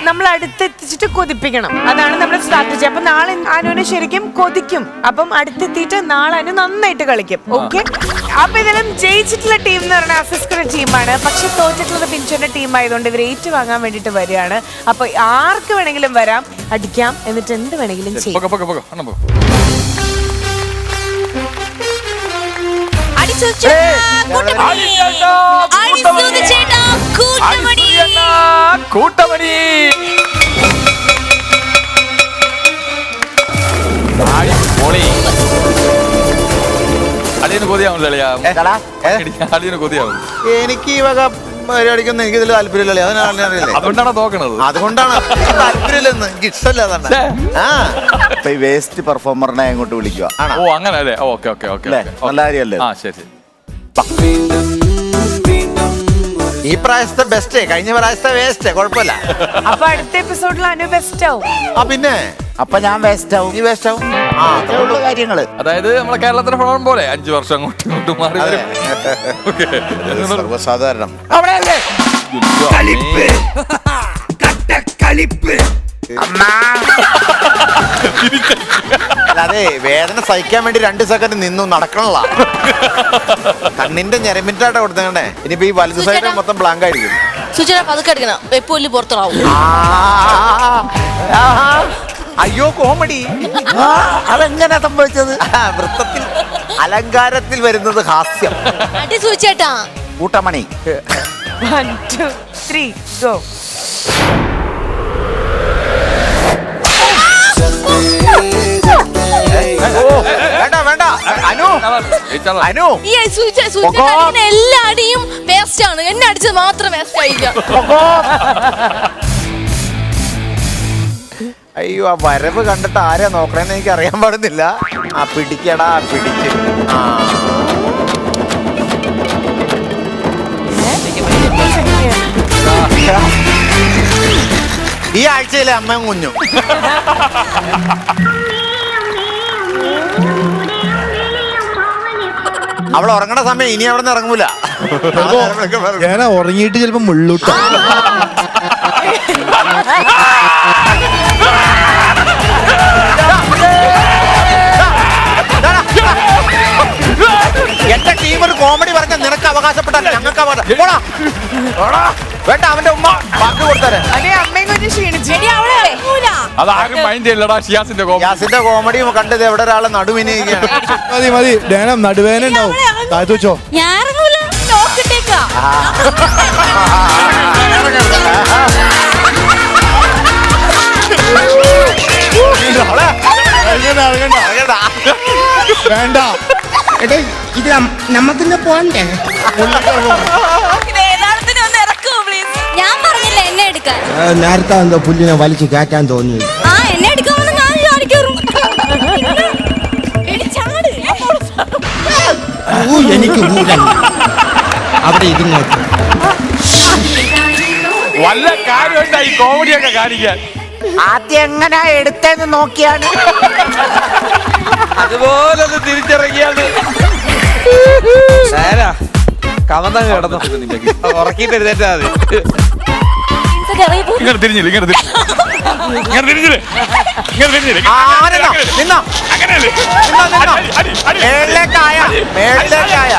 നമ്മൾ അടുത്തെത്തിച്ചിട്ട് കൊതിപ്പിക്കണം. അതാണ് നമ്മുടെ സ്ട്രാറ്റജി. അപ്പൊ നാളെ അനുവിനെ ശരിക്കും കൊതിക്കും. അപ്പം അടുത്തെത്തിയിട്ട് നാളെ അനു നന്നായിട്ട് കളിക്കും. ഓക്കെ, അപ്പൊ ഇതിലും ജയിച്ചിട്ടുള്ള ടീം എന്ന് പറഞ്ഞാൽ അസിസ്കയുടെ ടീമാണ്. പക്ഷെ തോറ്റിട്ടുള്ളത് പിഞ്ചന്റെ ടീം ആയതുകൊണ്ട് ഇവർ ഏറ്റുവാങ്ങാൻ വേണ്ടിട്ട് വരികയാണ്. അപ്പൊ ആർക്ക് വേണമെങ്കിലും വരാം, അടിക്കാം, എന്നിട്ട് എന്ത് വേണമെങ്കിലും ചെയ്യാം. കൂട്ടമണി കൊതിയാവുന്നില്ല അളിയാ. ഏതാടാ? ഏ? അളിയന് കൊതിയാവും. എനിക്ക് ഈ വക പരിപാടിക്കൊന്നും എനിക്ക് ഇതിൽ താല്പര്യമില്ലല്ലേ, അതിനാണ് അറിയില്ലേ. അതുകൊണ്ടാണ് നോക്കണത്. അതുകൊണ്ടാണ് എനിക്ക് താല്പര്യമില്ലെന്ന്, എനിക്ക് ഇഷ്ടമല്ല അതാണ്. ആ ഇപ്പൊ ഈ വേസ്റ്റ് പെർഫോമറിനെ അങ്ങോട്ട് വിളിക്കുക ആണോ? ഓ അങ്ങനെ അല്ലേ? Okay okay okay. അല്ലേ? നല്ല കാര്യമല്ലേ? ആ ശരി ശരി. ഈ പ്രാവശ്യത്തെ ബെസ്റ്റ്, കഴിഞ്ഞ പ്രാവശ്യത്തെ വേസ്റ്റ്, കുഴപ്പമില്ല. അപ്പൊ അടുത്ത എപ്പിസോഡിൽ അനു ബെസ്റ്റ് ആവും. ആ പിന്നെ അപ്പൊ ഞാൻ വേസ്റ്റ് ആവും, നീ വേസ്റ്റ് ആവും. ആ അത്രേ ഉള്ളൂ കാര്യങ്ങള്. അതായത് നമ്മളെ കേരളത്തിലെ ഫ്ലോൺ പോലെ 5 വർഷം അങ്ങോട്ടും ഇങ്ങോട്ടും മാറി വരും. ഓക്കേ. സർവ്വസാധാരണം. അതെ, വേദന സഹിക്കാൻ വേണ്ടി 2 സെക്കൻഡ് നിന്നു നടക്കണല്ല. കണ്ണിന്റെ ഞരമ്പിറ്റാട്ടെ കൊടുത്തേ. ഇനിയിപ്പോ ഈ വലതു സൈഡ് മൊത്തം ബ്ലാങ്ക് ആയിരിക്കും. സുചന പതുക്കെ അടിക്കണം, വെപ്പുല്ലി പുറത്തുറാവും. അയ്യോ കോമഡി. അതെങ്ങനെ സംഭവിച്ചത്? വൃത്തത്തിൽ അലങ്കാരത്തിൽ വരുന്നത് ഹാസ്യം. അടി സൂചേട്ടാ. കൂട്ടമണി. 1 2 3 ഗോ. വേണ്ട വേണ്ട അനു, അനു ഈ സൂചന എല്ലാ അടിയും വേസ്റ്റ് ആണ്. എന്നെ അടിച്ചത് മാത്രം വേസ്റ്റ് ആയില്ല. അയ്യോ, ആ വരവ് കണ്ടിട്ട് ആരാ നോക്കണേന്ന് എനിക്ക് അറിയാൻ പാടുന്നില്ല. ആ പിടിക്കടാ പിടിക്ക്. ആ ഈ ആഴ്ചയിലെ അമ്മയും കുഞ്ഞും. അവൾ ഉറങ്ങണ സമയം ഇനി അവിടെ നിന്ന് ഇറങ്ങൂല. ഞാൻ ഉറങ്ങിയിട്ട് ചിലപ്പോ മുള്ളൂട്ട. എന്റെ ടീം ഒരു കോമഡി പറഞ്ഞ നിനക്ക് അവകാശപ്പെട്ടാൽ ഞങ്ങൾക്ക് വേണ്ട. അവന്റെ ഉമ്മ വാക്ക് കൊടുത്തേ. അതെ, അമ്മയും കുഞ്ഞും ക്ഷീണിച്ചു. അതാരും മൈൻഡ് ചെയ്യില്ലടാ. ഷിയാസിന്റെ കോമഡി കണ്ടത് എവിടെ ഒരാളെ നടുവിനിരിക്കുകയാണ്. മതി മതി, ഡേനം നടുവേന ഉണ്ടാവും. താഴ്ത്തു വെച്ചോ. ഞാൻ ഇറങ്ങൂല, നോക്കിട്ടേക്കാ. വേണ്ട, ഇത് നമ്മക്കിന്ന് പോണ്ടേ? ഞാൻ പറഞ്ഞില്ല എന്നെ എടുക്കാൻ. നേരത്തെ എന്തോ പുല്ലിനെ വലിച്ചു കയറ്റാൻ തോന്നി. ആ എന്നെ എടുക്കാമെന്ന് ഞാൻ ചാടിക്കയറും. എനിക്ക് അവിടെ ഇരുന്ന് വല്ല കാര്യമുണ്ടായി കോമഡിയൊക്കെ കാണിക്കാൻ. ആദ്യം എങ്ങനെ എടുത്തേന്ന് നോക്കിയാണ് അതുപോലെ തിരിച്ചിറങ്ങിയാണ് കവന്തങ്ങ് കിടന്നു. ഉറക്കിയിട്ട് എഴുന്നേറ്റാ മതി. ഇങ്ങനെ തിരിഞ്ഞില്ല, ഇങ്ങനെ തിരിഞ്ഞില്ലേ, ഇങ്ങനെ തിരിഞ്ഞില്ലേ. നിന്നോ അങ്ങനെയല്ലേ? മേളിലേക്കായ മേളിലേക്കായ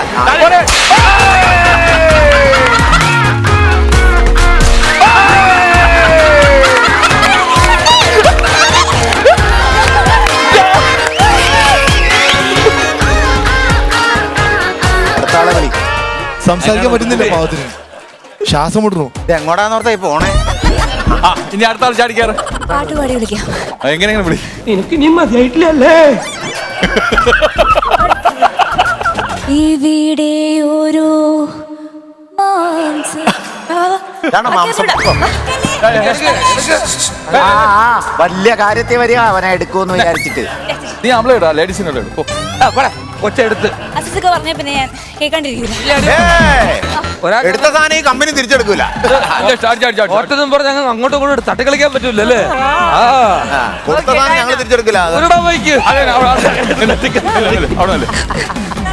സംസാരിക്കാൻ പറ്റുന്നില്ല പാവത്തിന്. ശ്വാസം മുട്ടുന്നു. ഇത് എങ്ങോട്ടാന്നോർത്താ ഈ പോണേ? ഇനി അടുത്ത ആൾ ചാടിക്കാറ്. പാട്ട് പാടി വിളിക്കാം. എങ്ങനെ വിളി? എനിക്ക് നീ മതിയായിട്ടില്ലല്ലേ? ഇവിടെ ഒരു വലിയ കാര്യത്തിൽ വരിക അവനെ എടുക്കുമെന്ന് വിചാരിച്ചിട്ട്. നീ നമ്മളെ ഇടാ, ലേഡീസിനോട് എടുക്കും. കൊച്ചെടുത്ത് അസിസ്റ്റൊക്കെ പറഞ്ഞ പിന്നെ ഞാൻ കേൾക്കാണ്ടിരിക്കില്ല. എടുത്ത സാധനം ഈ കമ്പനി തിരിച്ചെടുക്കൂല. ഒറ്റന്നും പറഞ്ഞ അങ്ങോട്ടും ഇങ്ങോട്ടും തട്ടി കളിക്കാൻ പറ്റൂലല്ലേ? കൊടുത്ത സാധനം ഞങ്ങൾ തിരിച്ചെടുക്കില്ല.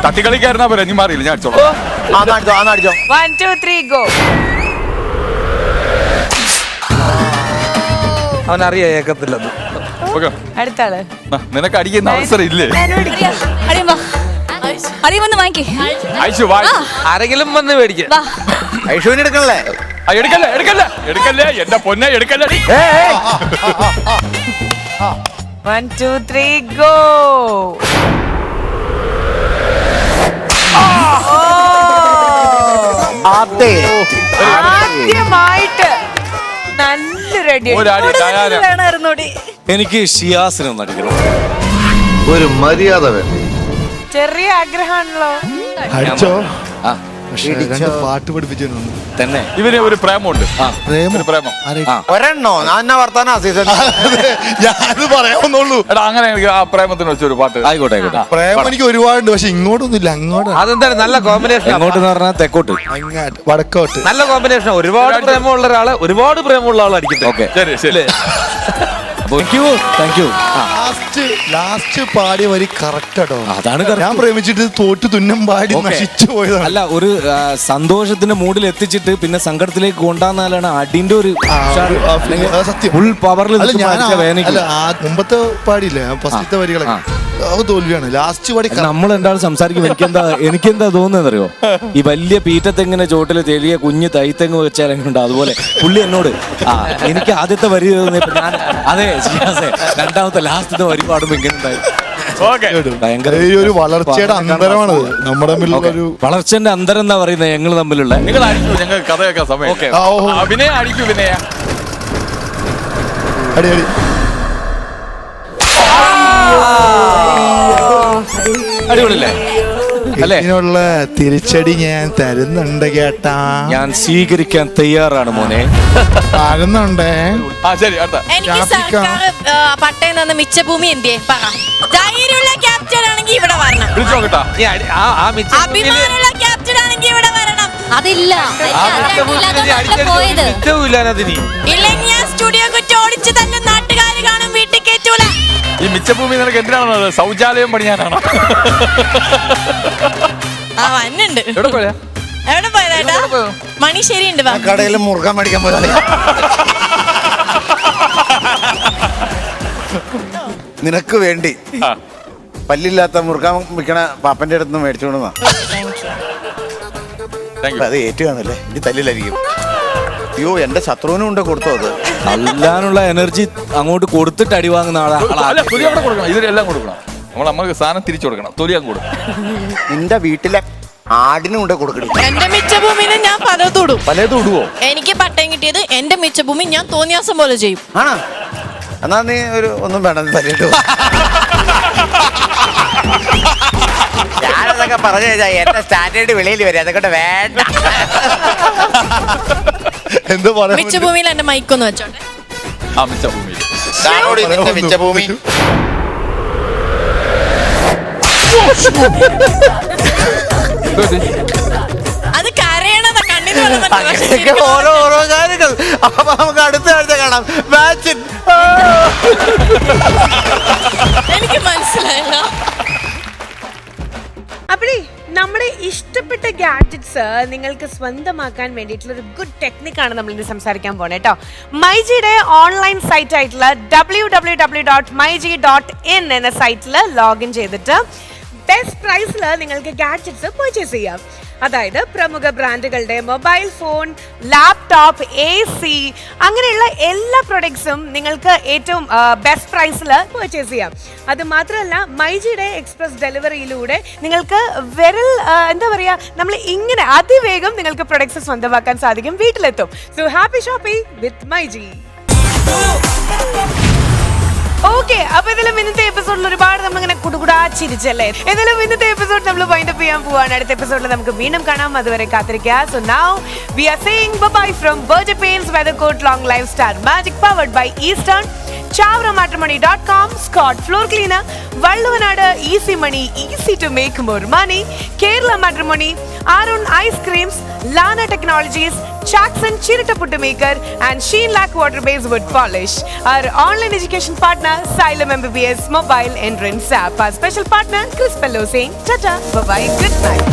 തട്ടിക്കളിക്കാരനാ പോലെ നീ മാറിയില്ല, ഞാൻ അടിച്ചോളാം. 1 2 3 ഗോ. അവനറിയാ ഏക്കത്തില്ലെന്ന്. അടുത്താള് നിനക്ക് അടിക്കുന്ന അവസരം ഇല്ലേ? അറിയുമെന്ന് വാങ്ങിക്കേ. ഐശു ആരെങ്കിലും വന്ന് മേടിക്ക. ഐഷുവിന് എടുക്കണല്ലേ? എടുക്കല്ലേ എടുക്കല്ലേ എടുക്കല്ലേ എന്റെ പൊന്നെ എടുക്കല്ലേ. 1 2 3 ഗോ. ആദ്യമായിട്ട് നല്ലൊരു അടി. എനിക്ക് ഷിയാസിനെ ഒന്ന് അടിക്കണം. ഒരു മര്യാദ വേണം. ചെറിയ ആഗ്രഹമാണല്ലോ. അടിച്ചോ ആ പക്ഷേ രണ്ട് പാട്ട് പഠിപ്പിച്ചു തന്നെ ഇവന് ഒരു പ്രേമമുണ്ട് ഒരു പ്രേമം ഒരെണ്ണോ ഞാൻ എന്നാ വർത്താനാ സീസൺ ഞാനത് പറയാവുന്നുള്ളൂ. എടാ അങ്ങനെ എനിക്ക് ആ പ്രേമത്തിന് വെച്ചൊരു പാട്ട് ആയിക്കോട്ടെ ആയിക്കോട്ടെ. പ്രേമം എനിക്ക് ഒരുപാടുണ്ട്, പക്ഷെ ഇങ്ങോട്ടൊന്നും ഇല്ല. അങ്ങോട്ട് അതെന്താണ് നല്ല കോമ്പിനേഷൻ. എങ്ങോട്ട് പറഞ്ഞാൽ തെക്കോട്ട്. അങ്ങാട്ട് വടക്കോട്ട്. നല്ല കോമ്പിനേഷൻ. ഒരുപാട് പ്രേമമുള്ള ഒരാള് ഒരുപാട് പ്രേമമുള്ള ആൾ അടിക്കട്ടെ. ഓക്കെ ശരി ശരി. Thank you. ലാസ്റ്റ് പാടിയ വരി കറക്റ്റ് കേട്ടോ. അതാണ് ഞാൻ പ്രേമിച്ചിട്ട് തോറ്റ് തുന്നം പാടി നശിച്ചു പോയതാണ്. അല്ല, ഒരു സന്തോഷത്തിന്റെ മൂഡിൽ എത്തിച്ചിട്ട് പിന്നെ സങ്കടത്തിലേക്ക് കൊണ്ടാന്നാലാണ് അടിന്റെ ഒരു സത്യം ഫുൾ പവറിൽ. അല്ല മുമ്പത്തെ പാടിയില്ലേ ഫസ്റ്റത്തെ വരികളൊക്കെ അത് തോൽവിയാണ്. ലാസ്റ്റ് പാടി നമ്മൾ രണ്ടാൾ സംസാരിക്കും. എനിക്കെന്താ തോന്നുന്നറിയോ, ഈ വലിയ പീറ്റത്തെങ്ങനെ ചോട്ടില് ചെറിയ കുഞ്ഞ് തൈത്തെങ്ങ് വെച്ചാൽ എങ്ങനെയുണ്ട് അതുപോലെ പുള്ളി എന്നോട് എനിക്ക് ആദ്യത്തെ വരി തോന്നിയപ്പോ ഞാൻ അതെ രണ്ടാമത്തെ ലാസ്റ്റത്തെ വരി പാടുമ്പോ ഇങ്ങനെ ഭയങ്കര ഒരു വളർച്ചയുടെ അന്തരമാണത് നമ്മുടെ തമ്മിലുള്ള ഒരു വളർച്ചന്റെ അന്തരം എന്താ പറയുന്നത് ഞങ്ങൾ തമ്മിലുള്ള. നിങ്ങൾ അടിക്കൂ, ഞങ്ങൾ കഥയൊക്കെ സമയം. വിനയ അടിക്കൂ. വിനയ അടി അടി അടിപൊളിയല്ലേ അല്ലേ? ഇതിനുള്ള തിരിച്ചടി ഞാൻ തരുന്നുണ്ട് കേട്ടാ. ഞാൻ സ്വീകരിക്കാൻ തയ്യാറാണ് മോനെ. തരുന്നുണ്ടേ. ആ ശരി അടുത്ത. എനിക്ക് സർക്കാർ പട്ടയം തന്ന മിച്ചഭൂമി എന്തേ പറ. ധൈര്യമുള്ള ക്യാപ്റ്റൻ ആണെങ്കിൽ ഇവിടെ വരണം. വിളിച്ചോ കേട്ടാ. അഭിമാനമുള്ള ക്യാപ്റ്റൻ ആണെങ്കിൽ ഇവിടെ വരണം. അതില്ല ഇല്ലെങ്കിൽ ഞാൻ സ്റ്റുഡിയോ കുറ്റി ഓടിച്ച് തന്നെ നാട്ടുകാർ കാണും. വീട്ടിൽ കയറ്റൂല. ഈ മിച്ചഭൂമി നിനക്ക് എന്തിനാണോ? ശൗചാലയം പണിയാനാണോ? ആ വന്നുണ്ട്. എവിടെ പോയാ? എവിടെ പോയതാ? മണി ശരിയുണ്ട്. കടയിൽ മുറുക്കാൻ മേടിക്കാൻ പോയാ നിനക്ക് വേണ്ടി പല്ലില്ലാത്ത മുറുക്കാൻ വിൽക്കണ പാപ്പന്റെ അടുത്ത് നിന്ന് മേടിച്ചോണ്ടാ. അത് ഏറ്റുകാണല്ലേ, ഇനി തല്ലിലായിരിക്കും. അയ്യോ എന്റെ ശത്രുവിനും ഉണ്ട് കൊടുത്തോ. അത് തല്ലാനുള്ള എനർജി അങ്ങോട്ട് കൊടുത്തിട്ട് അടി വാങ്ങുന്ന അല്ല, തൊലി അവിടെ കൊടുക്കണം. ഇതിലെല്ലാം കൊടുക്കണം. നമുക്ക് സാധനം തിരിച്ചു കൊടുക്കണം. തൊലി അങ്ങ് കൊടുക്കണം. നിന്റെ വീട്ടിലെ ആടിനും ഉണ്ട് കൊടുക്കണം. എന്റെ മിച്ചഭൂമിനെ ഞാൻ പലതും പലതും ഇടുവോ? എനിക്ക് പട്ടയം കിട്ടിയത് എന്റെ മിച്ചഭൂമി ഞാൻ തോന്നിയാസം പോലെ ചെയ്യും. ആണോ? എന്നാ നീ ഒരു ഒന്നും വേണം തല്ലിട്ടു. ഞാനതൊക്കെ പറഞ്ഞു കഴിഞ്ഞാൽ എന്റെ സ്റ്റാൻഡേർഡ് വെളിയിൽ വരും. അതൊക്കെ വേണ്ട. എന്ത് പറയാ മിച്ചഭൂമിയിൽ എന്റെ മൈക്കൊന്ന് വെച്ചോട്ടെ. ആ മിച്ചഭൂമിയിൽ മിച്ചഭൂമി അത് കരയണതാ കണ്ണിന് ഓരോ കാര്യങ്ങൾ. അപ്പൊ നമുക്ക് അടുത്ത ആഴ്ച കാണാം. എനിക്ക് മനസ്സിലായില്ല. അപ്പഴേ നമ്മുടെ ഇഷ്ടപ്പെട്ട ഗാഡ്ജറ്റ്സ് നിങ്ങൾക്ക് സ്വന്തമാക്കാൻ വേണ്ടിയിട്ടുള്ള ഒരു ഗുഡ് ടെക്നിക്കാണ് നമ്മൾ ഇന്ന് സംസാരിക്കാൻ പോണേ കേട്ടോ. മൈജിയുടെ ഓൺലൈൻ സൈറ്റ് ആയിട്ടുള്ള www.myg.in എന്ന സൈറ്റിൽ ലോഗിൻ ചെയ്തിട്ട് ബെസ്റ്റ് പ്രൈസിൽ നിങ്ങൾക്ക് ഗാഡ്ജറ്റ്സ് പർച്ചേസ് ചെയ്യാം. അതായത് പ്രമുഖ ബ്രാൻഡുകളുടെ മൊബൈൽ ഫോൺ, ലാപ്ടോപ്പ്, AC അങ്ങനെയുള്ള എല്ലാ പ്രൊഡക്ട്സും നിങ്ങൾക്ക് ഏറ്റവും ബെസ്റ്റ് പ്രൈസിൽ പർച്ചേസ് ചെയ്യാം. അത് മാത്രമല്ല മൈജിയുടെ എക്സ്പ്രസ് ഡെലിവറിയിലൂടെ നിങ്ങൾക്ക് എന്താ പറയുക, നമ്മൾ ഇങ്ങനെ അതിവേഗം നിങ്ങൾക്ക് പ്രൊഡക്ട്സ് സ്വന്തമാക്കാൻ സാധിക്കും, വീട്ടിലെത്തും. So happy shopping with myG. Okay, അപ്പൊ ഇതിലും ഇന്നത്തെ എപ്പിസോഡിൽ ഒരുപാട് നമ്മളിങ്ങനെ കുടുകുടാ ചിരിച്ചല്ലേ. എന്നാലും ഇന്നത്തെ എപ്പിസോഡ് നമ്മൾ വൈൻഡപ്പ് ചെയ്യാൻ പോവാണ്. അടുത്ത എപ്പിസോഡിൽ നമുക്ക് വീണ്ടും കാണാം. അതുവരെ കാത്തിരിക്കുക. So now we are saying bye from Berger Paints, Weathercoat, Long Life, Star Magic, powered by Eastern, chawramatrimony.com, Scott Floor Cleaner, Valluvanadu Easy Money, easy to make more money, Kerala Matrimony, Arun Ice Creams, Lana Technologies, Jackson Chirita Maker, and Sheen Lac Water Based Wood Polish. Our online education partner, Xylem MBBS Mobile Entrance App. Our special partner, Chris Pello saying, ta-ta, bye-bye, good night.